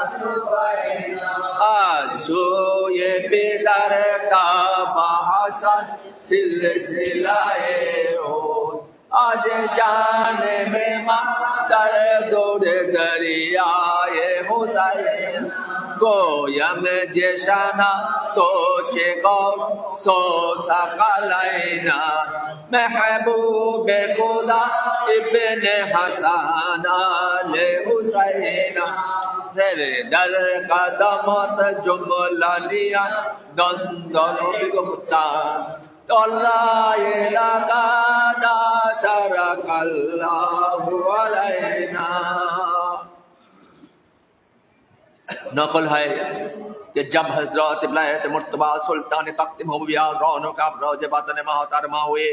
آج سوئے بیدر کا بحسن سلسلائے ہو آج جانے میں مادر دور دریائے حسین گویم جشنا تو چگو سو سقلینا محبوب خدا ابن حسن آل حسین تیرے در قدمت جملہ لیا دندنوں بگمتا اللہ لقد سرک اللہ علینا نقل ہے کہ جب حضرت ولایت مرتبہ سلطان تخت مویہ رونق کا روز باطن محترمہ ہوئے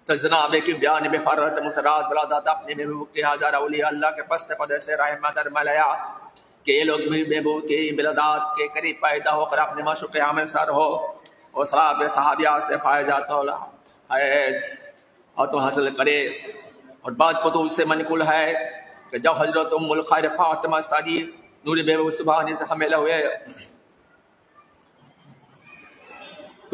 تو جناب کی بیان بفرت مسرات بلادات اپنے محبوب کے ہزار اولیاء اللہ کے پست پدے سے رحمت درملیا کہ یہ لوگ بھی محبوب کی بلادات کے قریب پیدا ہو کر اپنے معشوق ہمیں سر ہو اور صحابیہ سے فائدات اور تو حاصل کرے اور بعض کتب سے منقول ہے کہ جب حضرت ام الخیر فاطمہ ساری نور محبوب سبحانی سے حاملہ ہوئے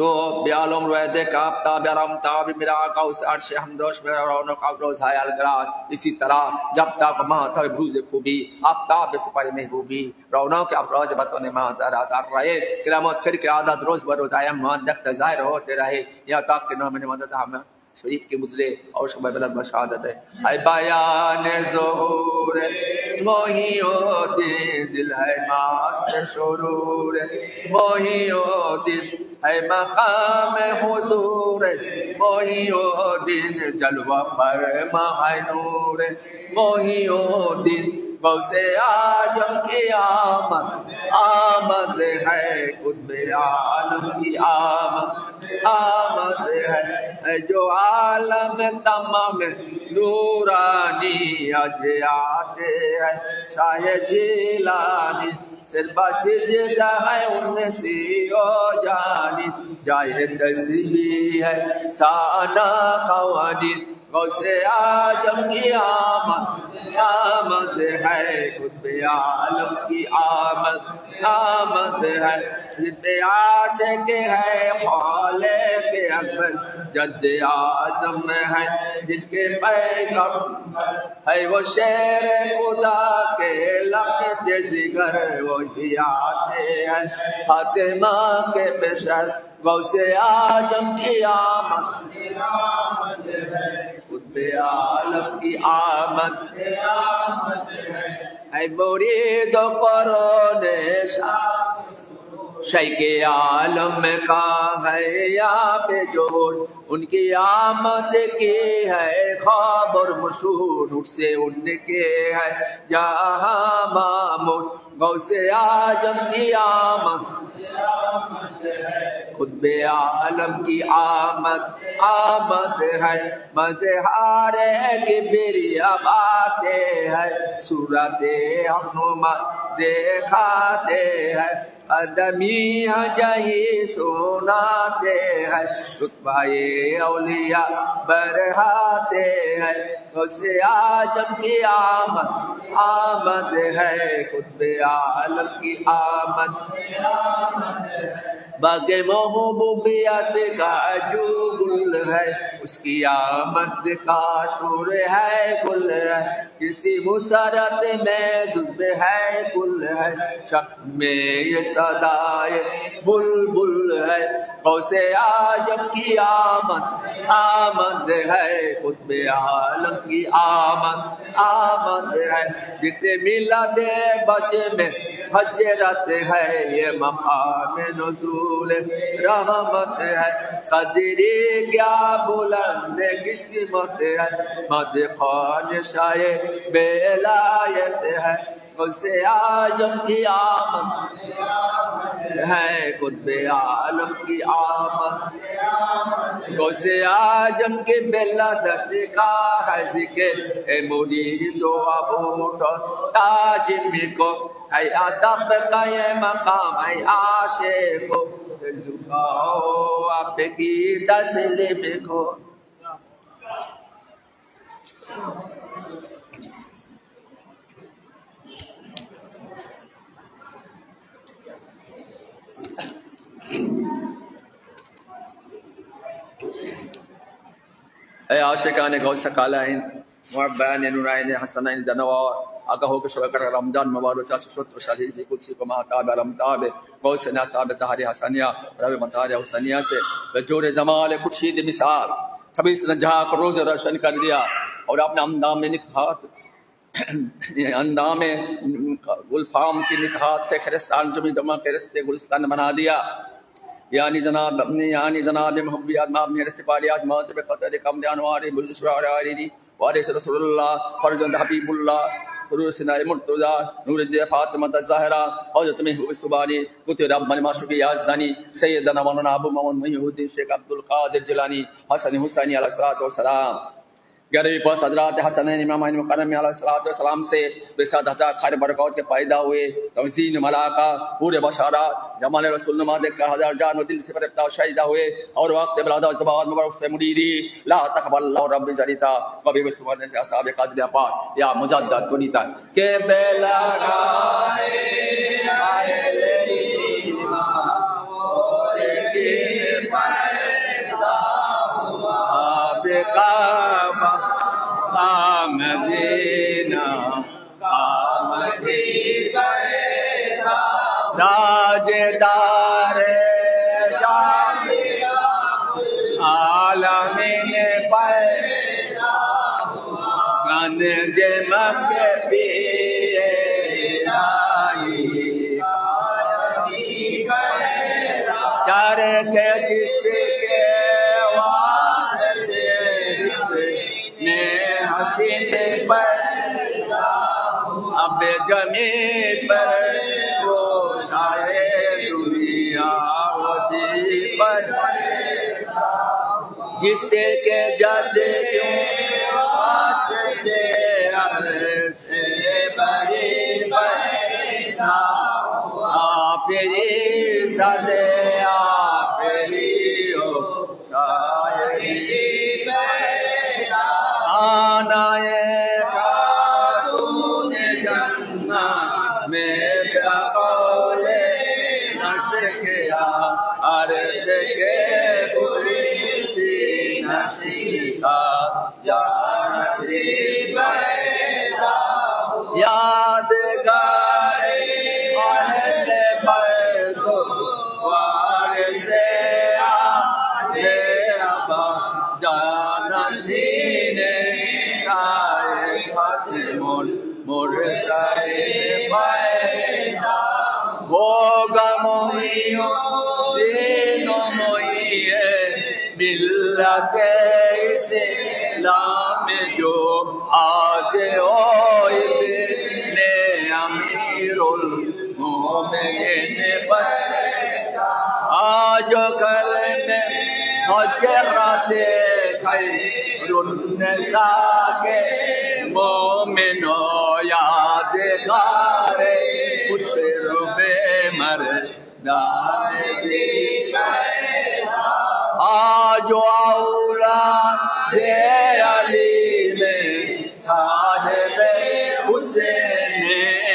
تو بیالم رویت کافتا بیارمتا میرا قوس عرش حمدوش میرا رونق ابروز ہے الگراز. اسی طرح جب تک ماتا بروز خوبی آفتاب سپر محبوبی رونق ابروز بتون ماتا رات رہے قیامت پھر کے عادت روز بروز آئم مہندک ظاہر ہوتے رہے یہاں تک کہ نام مدد ہم شریف کے گزرے اور شب بلد بشہادت ہے. اے بیان ظہور موہیو دل ہے ماست شرور موہیو دل ہے مقام حضور موہیو دل جلوہ فرما ہے نور موہیو دل غوث اعظم کی آمد ہے قطب عالم کی آمد ہے جو عالم تمام نورانی اج آتے ہیں شاہ جیلانی صرف سجدہ ہے ان سی و جانی جائے تسبیح ہے سانا قوانین غوث اعظم کی آمد ہے قطب عالم کی آمد ہے جد عاشق ہے خالق اکبر جد اعظم ہے جن کے پیغام ہے وہ شیر خدا کے لقد ذکر وہی آتے ہیں فاطمہ کے بشر غوث اعظم کی آمد قطب عالم کی آمد اے مرید و قرون شیخ عالم کا ہے یا پہ جوڑ ان کی آمد کی ہے خبر مشہور اٹھ سے ان کے ہے جہاں مامور غوث اعظم کی آمد قطب عالم کی آمد ہے مظہر کبریا باتیں ہے صورت ہنما دکھاتے ہیں آدمی جہی سناتے ہیں رتبہ اولیاء بڑھاتے ہیں غوث اعظم کی آمد ہے قطب عالم کی آمد باغ محبوبیت کا جو گل ہے اس کی آمد کا شور ہے گل ہے کسی مسرت میں ذب ہے گل ہے شک میں یہ صدائے بلبل ہے غوث اعظم کی آمد ہے قطب عالم کی آمد ہے جتنے میلاد بچے میں حجرت ہے یہ مقام نزول رحمت ہے قدری کیا بلند قسمت ہے مد خان شاہ بلایت ہے غوث اعظم کی آمد ہے قطب عالم کی آمد غوث اعظم کے بلادت کا ہے ذکر اے مرید و ابوٹ تاج کو اے ادب کا یہ مقام اے عاشق کو جھکاؤ آپ کی تسلیم کو. اے عاشقان غوث کالائن محبین نورائن حسنین جنوار آگاہ ہو کے شکر رمضان مبارک چاچ شت و شہیدی کچھ کو مہتاب رمضان غوث ناصاب طاہر حسنیہ رب مطہر حسنیہ سے بجور جمال خورشید مثال سبھی جہاں کو روز روشن کر دیا اور اپنے اندام میں نکھات اندام گلفام کی نکھات سے خرستان جمی جمع کے رستے گلستان بنا دیا. یعنی جناب محبیات ماب میرے سپاریات مہتب خطر کم دیانواری بلشرار آریری وارث رسول اللہ فرزند حبیب اللہ حضور سنہ مرتضی نور الدین فاطمہ الزہرا حضرت محبوب سبحانی قطب رب معشوق یزدانی سیدنا مولانا ابو محمد محی الدین شیخ عبد القادر جیلانی حسن حسینی علیہ الصلوۃ والسلام. 11ویں پاس حضرات حسنین امامین مکرم علیہ الصلوۃ والسلام سے بسات ہزار خیر برکات کے پیدا ہوئے توزین ملاقہ پورے بشارات جمال رسول نما دیکھ کر ہزار جان و دل سے فرفتہ و شہیدہ ہوئے اور وقت بلادہ زباد مبارک سے مریدی لا تقبل اللہ رب زریتا کبھی بھی سبحانے سے اصحاب قادر پاک یا مجدد کنیتا کہ بلا گائے آئے لیلی ماں اور کے مدینہ تاجدار عالمین پیدا گنج مکہ پیر الہی چرخ جس کے واسطے میں حسین پر اب جمیل پر وہ سارے دنیا ہوتی پر جس کے جد کیوں واسطے عرض سے بری پیدا آپ ہی سدے آپ ہی ہو شاعری آنائے خاتون جنت میں بقول نسخیا عرض کے پوری سی نصیحہ یا نصیب یادگار اہل بیت وارث آل ابا جانشین ختم المرسلین پیدا ہوگا محی دین و محی ملت اسلام جو آج ابن امیر المومنین پیدا آج کرنے حجرت خیر النساء کے مومنو یادگار خسر میں مردان دی آج اولاد علی میں صاحب حسین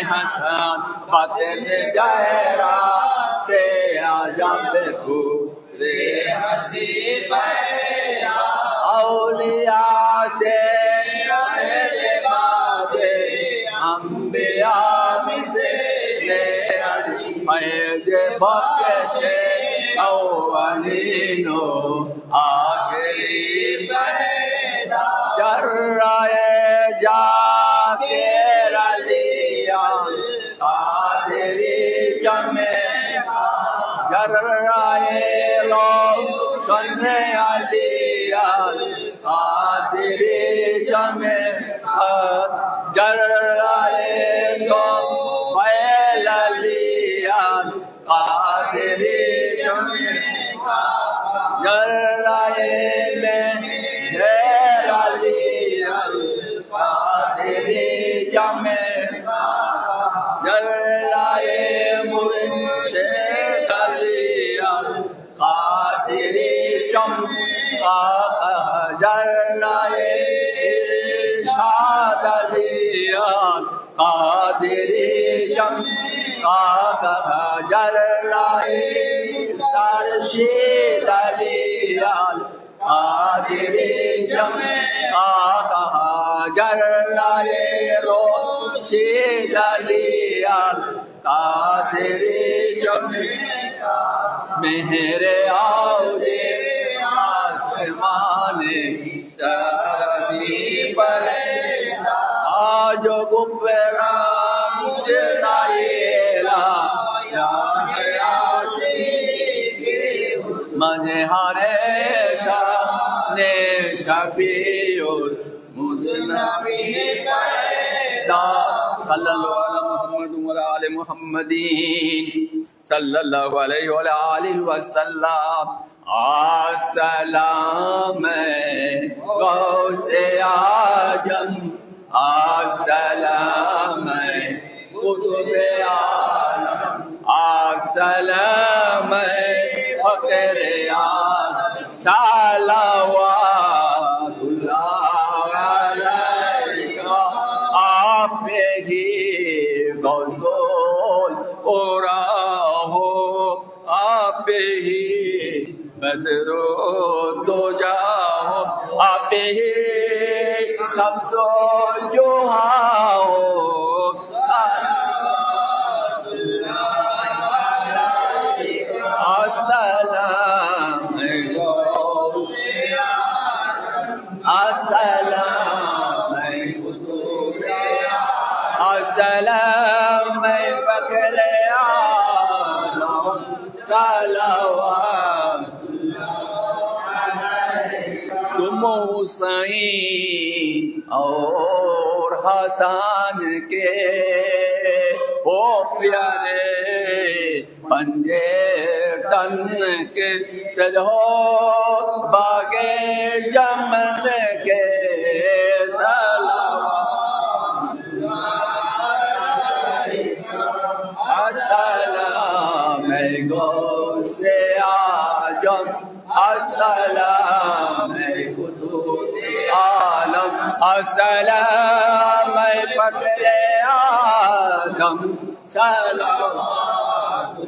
حسن فاطم زہرا سے عجب پورے حسین اولیاء سے اہل باد انبیاء مثل فیض بخش اولین و آخرین جرائے جاکر علیان قادری جمع جرائے روشن علیان قادری جمع جرائے فیل علیان قادری جمع جرائے میں غیر علیان قادری جمع جرائے مرشد علیان قادری جمع جرائے ارشاد علیان قادری جمع جرائے ترشید علیان قادری جمع جرائے روشید علیان قادری جمع مہر آؤ آسمان ترابی پر آج گبرا مجھے دائیلا مظہر شان شفیع المذنبین پیدا صلی اللہ علیہ محمد وعلی آل محمدین صلی اللہ علیہ وآلہ وسلم السلام غوث اعظم السلام قطب عالم السلام فقر اعظم صلوات اللہ علیہ آپ ہی غوث ہو آپ ہی بدر دو جاؤ آپ ہی سبزو جو ہاؤ السلام السلام السلام فخر عالم صلوات تم حسین اور حسن کے او پیارے پنجے تن کے سجو باغے جمن کے السلام غوث اعظم السلام قطب عالم السلام فخر آدم سلام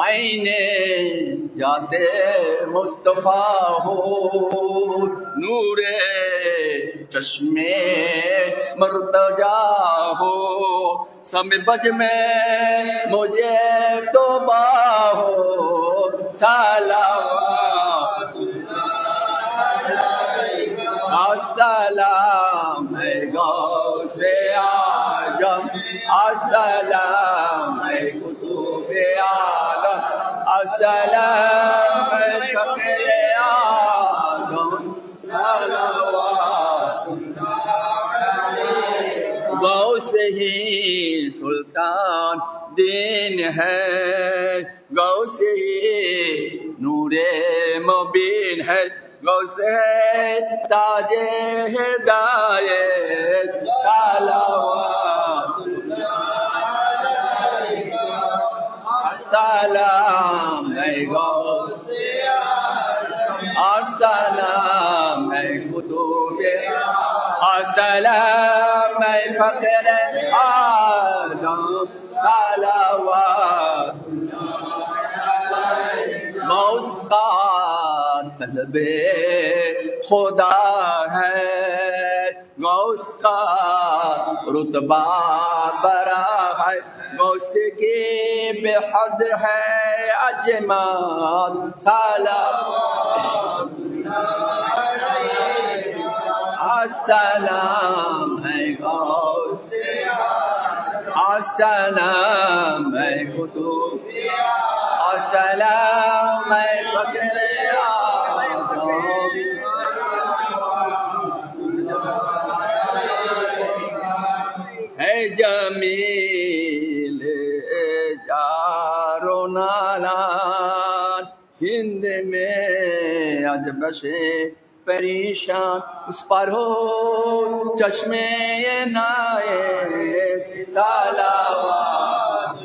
عین جاتے مصطفیٰ ہو نور چشمے مرتجا ہو سم بج میں مجھے توبہ ہو صلوات السلام غوث اعظم السلام قطب عالم السلام فخر آدم صلوات غوث ہی سلطان دین ہے غوث ہی نور مبین ہے غوث ہے تاج ہدایت صلوات السلام غوث السلام قطب السلام فخر آدم صلوات غوث کا طلب خدا ہے غوث کا رتبہ بڑا ہے غوث کی بے حد ہے اجمال صلوات السلام غوث السلام قطب السلام فخر ہے جمیل جارو نالان ہند میں اجبشے پریشان اس پر ہو چشمے نائے صلوات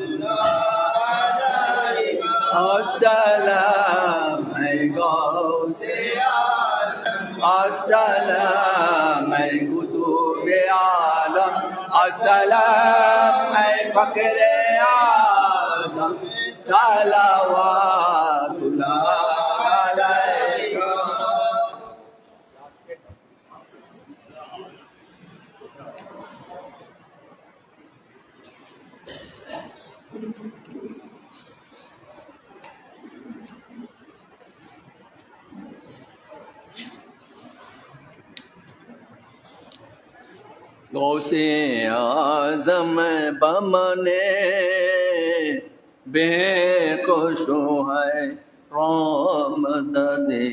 السلام غوث السلام قطب عالم السلام فخر آدم صلوات اللہ علیہ غوث اعظم بمنے بے خوشو ہے رحمت دے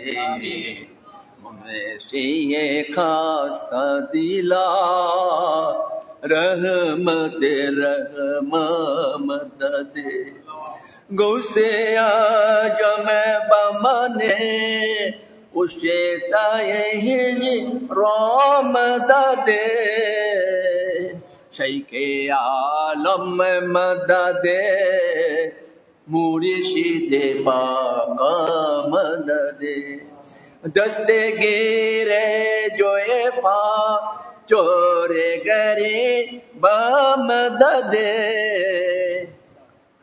ہمیشہ یہ خواستہ دلا رحمت رحمت دے غوث اعظم بمنے اسے تائیں رحمت دے شیخ عالم مدد مرشد پاک مدد دستگیر جو فا چور گری بمدد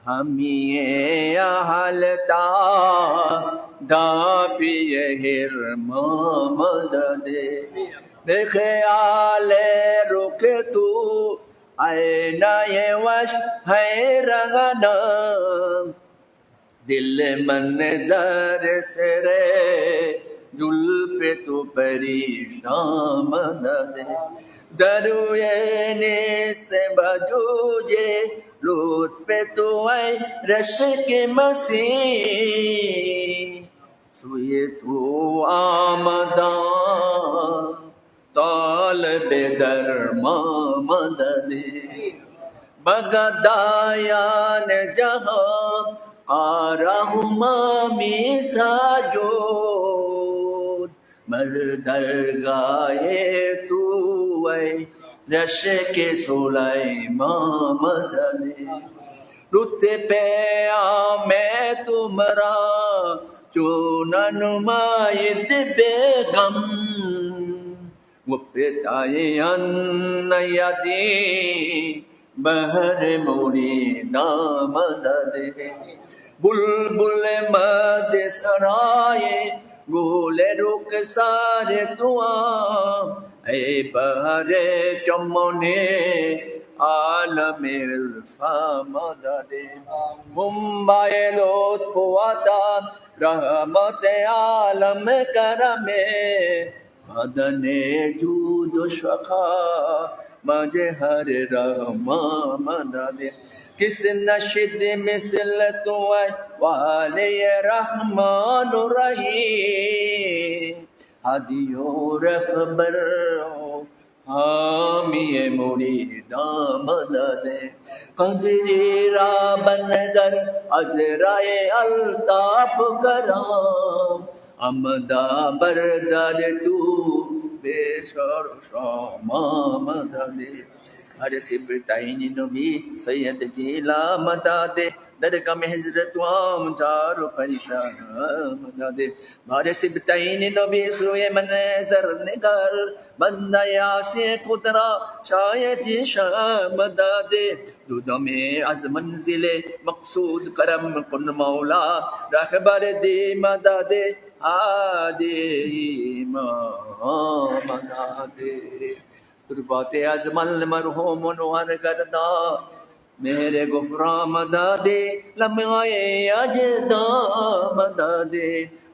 ہمیں حالتا دافی حرما مدد بے خیال رخ تو آئینہ وش ہے رغنا دل من در سرے جل پہ تو پریشان مدد دروئے نیست بجوجے لطف تو اے رش کے مسیح سوئے تو آمداں طالب درما مدد بغدایان جہاں آرہمی ساجود مر درگاہ تو اے رش کے سلیمان مدد رت پہ میں تمہارا چون نمائد بیگم وپتائے ان یدی بہر مریداں مدد بلبل مد سرائے گول رخ سار دعا اے بہر چمنے عالم عرفاں مدد ممبئی لطف عطا رحمت عالم کرم مدن جود و شقا مجہر رحماں مدد کس نشد مثل تو اے والی رحمان رحیم ہادی و رہبر حامی مریداں مدد قدری را بن در عذرائے الطاف کرام امدا بردار تو بے شر شاما مدد ہر سبتین نبی سید جیلا مدد درگم حضرت وام جارو پریشان مدد ہر سبتین نبی سوئے منظر نگر بندہ یاسی قدرہ شاہ جی شاہ مدد دودوں میں از منزل مقصود کرم کن مولا رہبر دی مدد آدِ امام مدد قربات ازمل مرحوم منور گردہ میرے غفران مدد لمحۂ اجدا مدد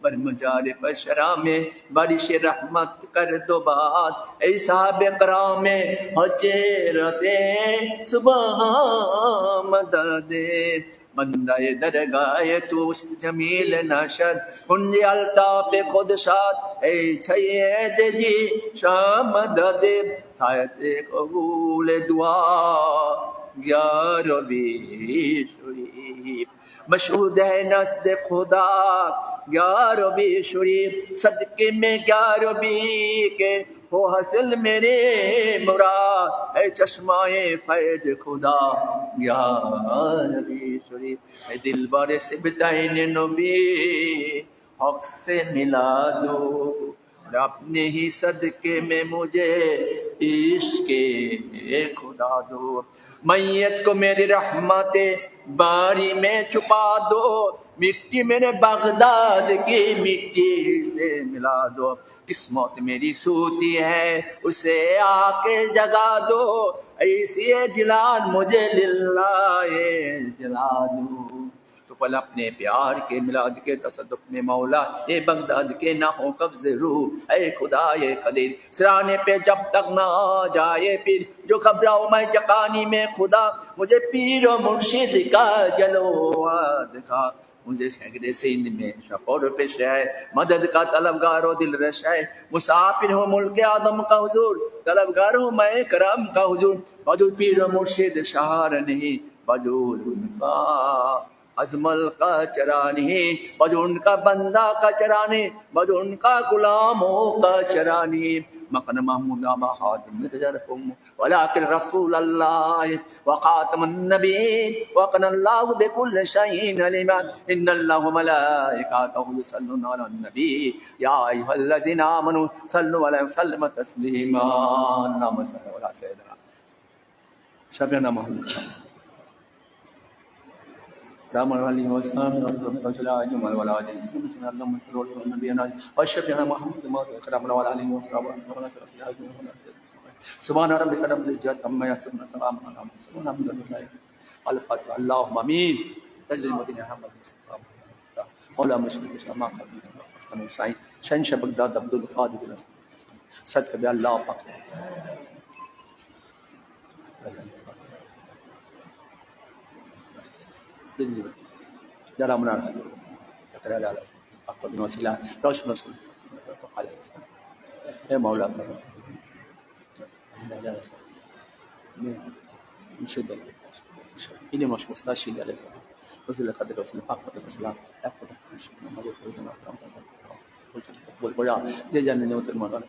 برمجار بشرا میں بارش رحمت کر دو بات اے صاحب کرام حجرت صبح مدد بندہ درگاہ تو اس جمیل نشد کنج الطاف خود شاد اے سید جی شاہ مدد سایت قبول دعا یا ربی شریف مشہود ہے نزد خدا یا ربی شریف صدقے میں یا ربی کے ہو حاصل میرے مراد اے چشمہ فیض خدا یا ربی شریف اے دل بارے سے بتائین نبی حق سے ملا دو اور اپنے ہی صدقے میں مجھے عشق خدا دو میت کو میری رحمت باری میں چھپا دو مٹی میرے بغداد کی مٹی سے ملا دو قسمت میری سوتی ہے اسے آ کے جگا دو ایسی جلال مجھے للہ جلا دو تو پل اپنے پیار کے میلاد کے تصدق میں مولا اے بغداد کے نہ ہو قبض روح اے خدا اے قدیر سرانے پہ جب تک نہ آ جائے پیر جو گھبراؤ میں جکانی میں خدا مجھے پیر و مرشد کا جلوہ دکھا مجھے سینکڑے سین میں شپور پیش ہے مدد کا طلبگار و دل رش ہے مسافر ہوں ملک آدم کا حضور طلبگار ہوں میں کرم کا حضور وجود پیر و مرشد شہار نہیں وجود ان کا ازمل کا چرانی وجود ان کا بندہ کا چرانی وجود ان کا غلاموں کا چرانی مقن محمود آبا خاتم مرجرکم ولكن رسول الله وخاتم النبيين وقنا الله بكل شيء علما ان الله وملائكته يصلون على النبي يا ايها الذين امنوا صلوا عليه وسلموا تسليما اللهم صل على سيدنا شفيعنا محمد رام علیہ وسلم ولا علیہ وسلم اللهم صل على نبينا واشفنا محمد ما کرم علیہ وسلم سبحان ربك رب العزة عما يصفون سلام على المرسلين الحمد لله الفاتحة اللهم امين تجري مدينة محمد مصطفى مولا مشرق شما قبل اسلام حسین شہنشاہ بغداد عبد القادر صدق بے اللہ پاک جرا منار ترى لا اقوى وسيله روش مسؤول عليه السلام اے مولا نشد إني مش مستشهد عليك وزل قدر وصل أقوى الإسلام أقوى مش ما هو كويسنا والبراء ده جاني نوت المرة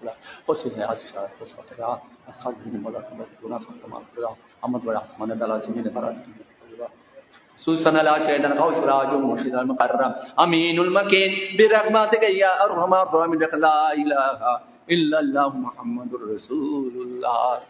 لا خش هي عشرة خش وقتها أخذ من المرة كنا خدمة البراء أما البراء سمعنا بلازمين براء سوسنا لا سيدنا غوث راج مرشد المقرم أمين المكين برحمتك يا أرحم الراحمين لا إله إلا الله محمد رسول الله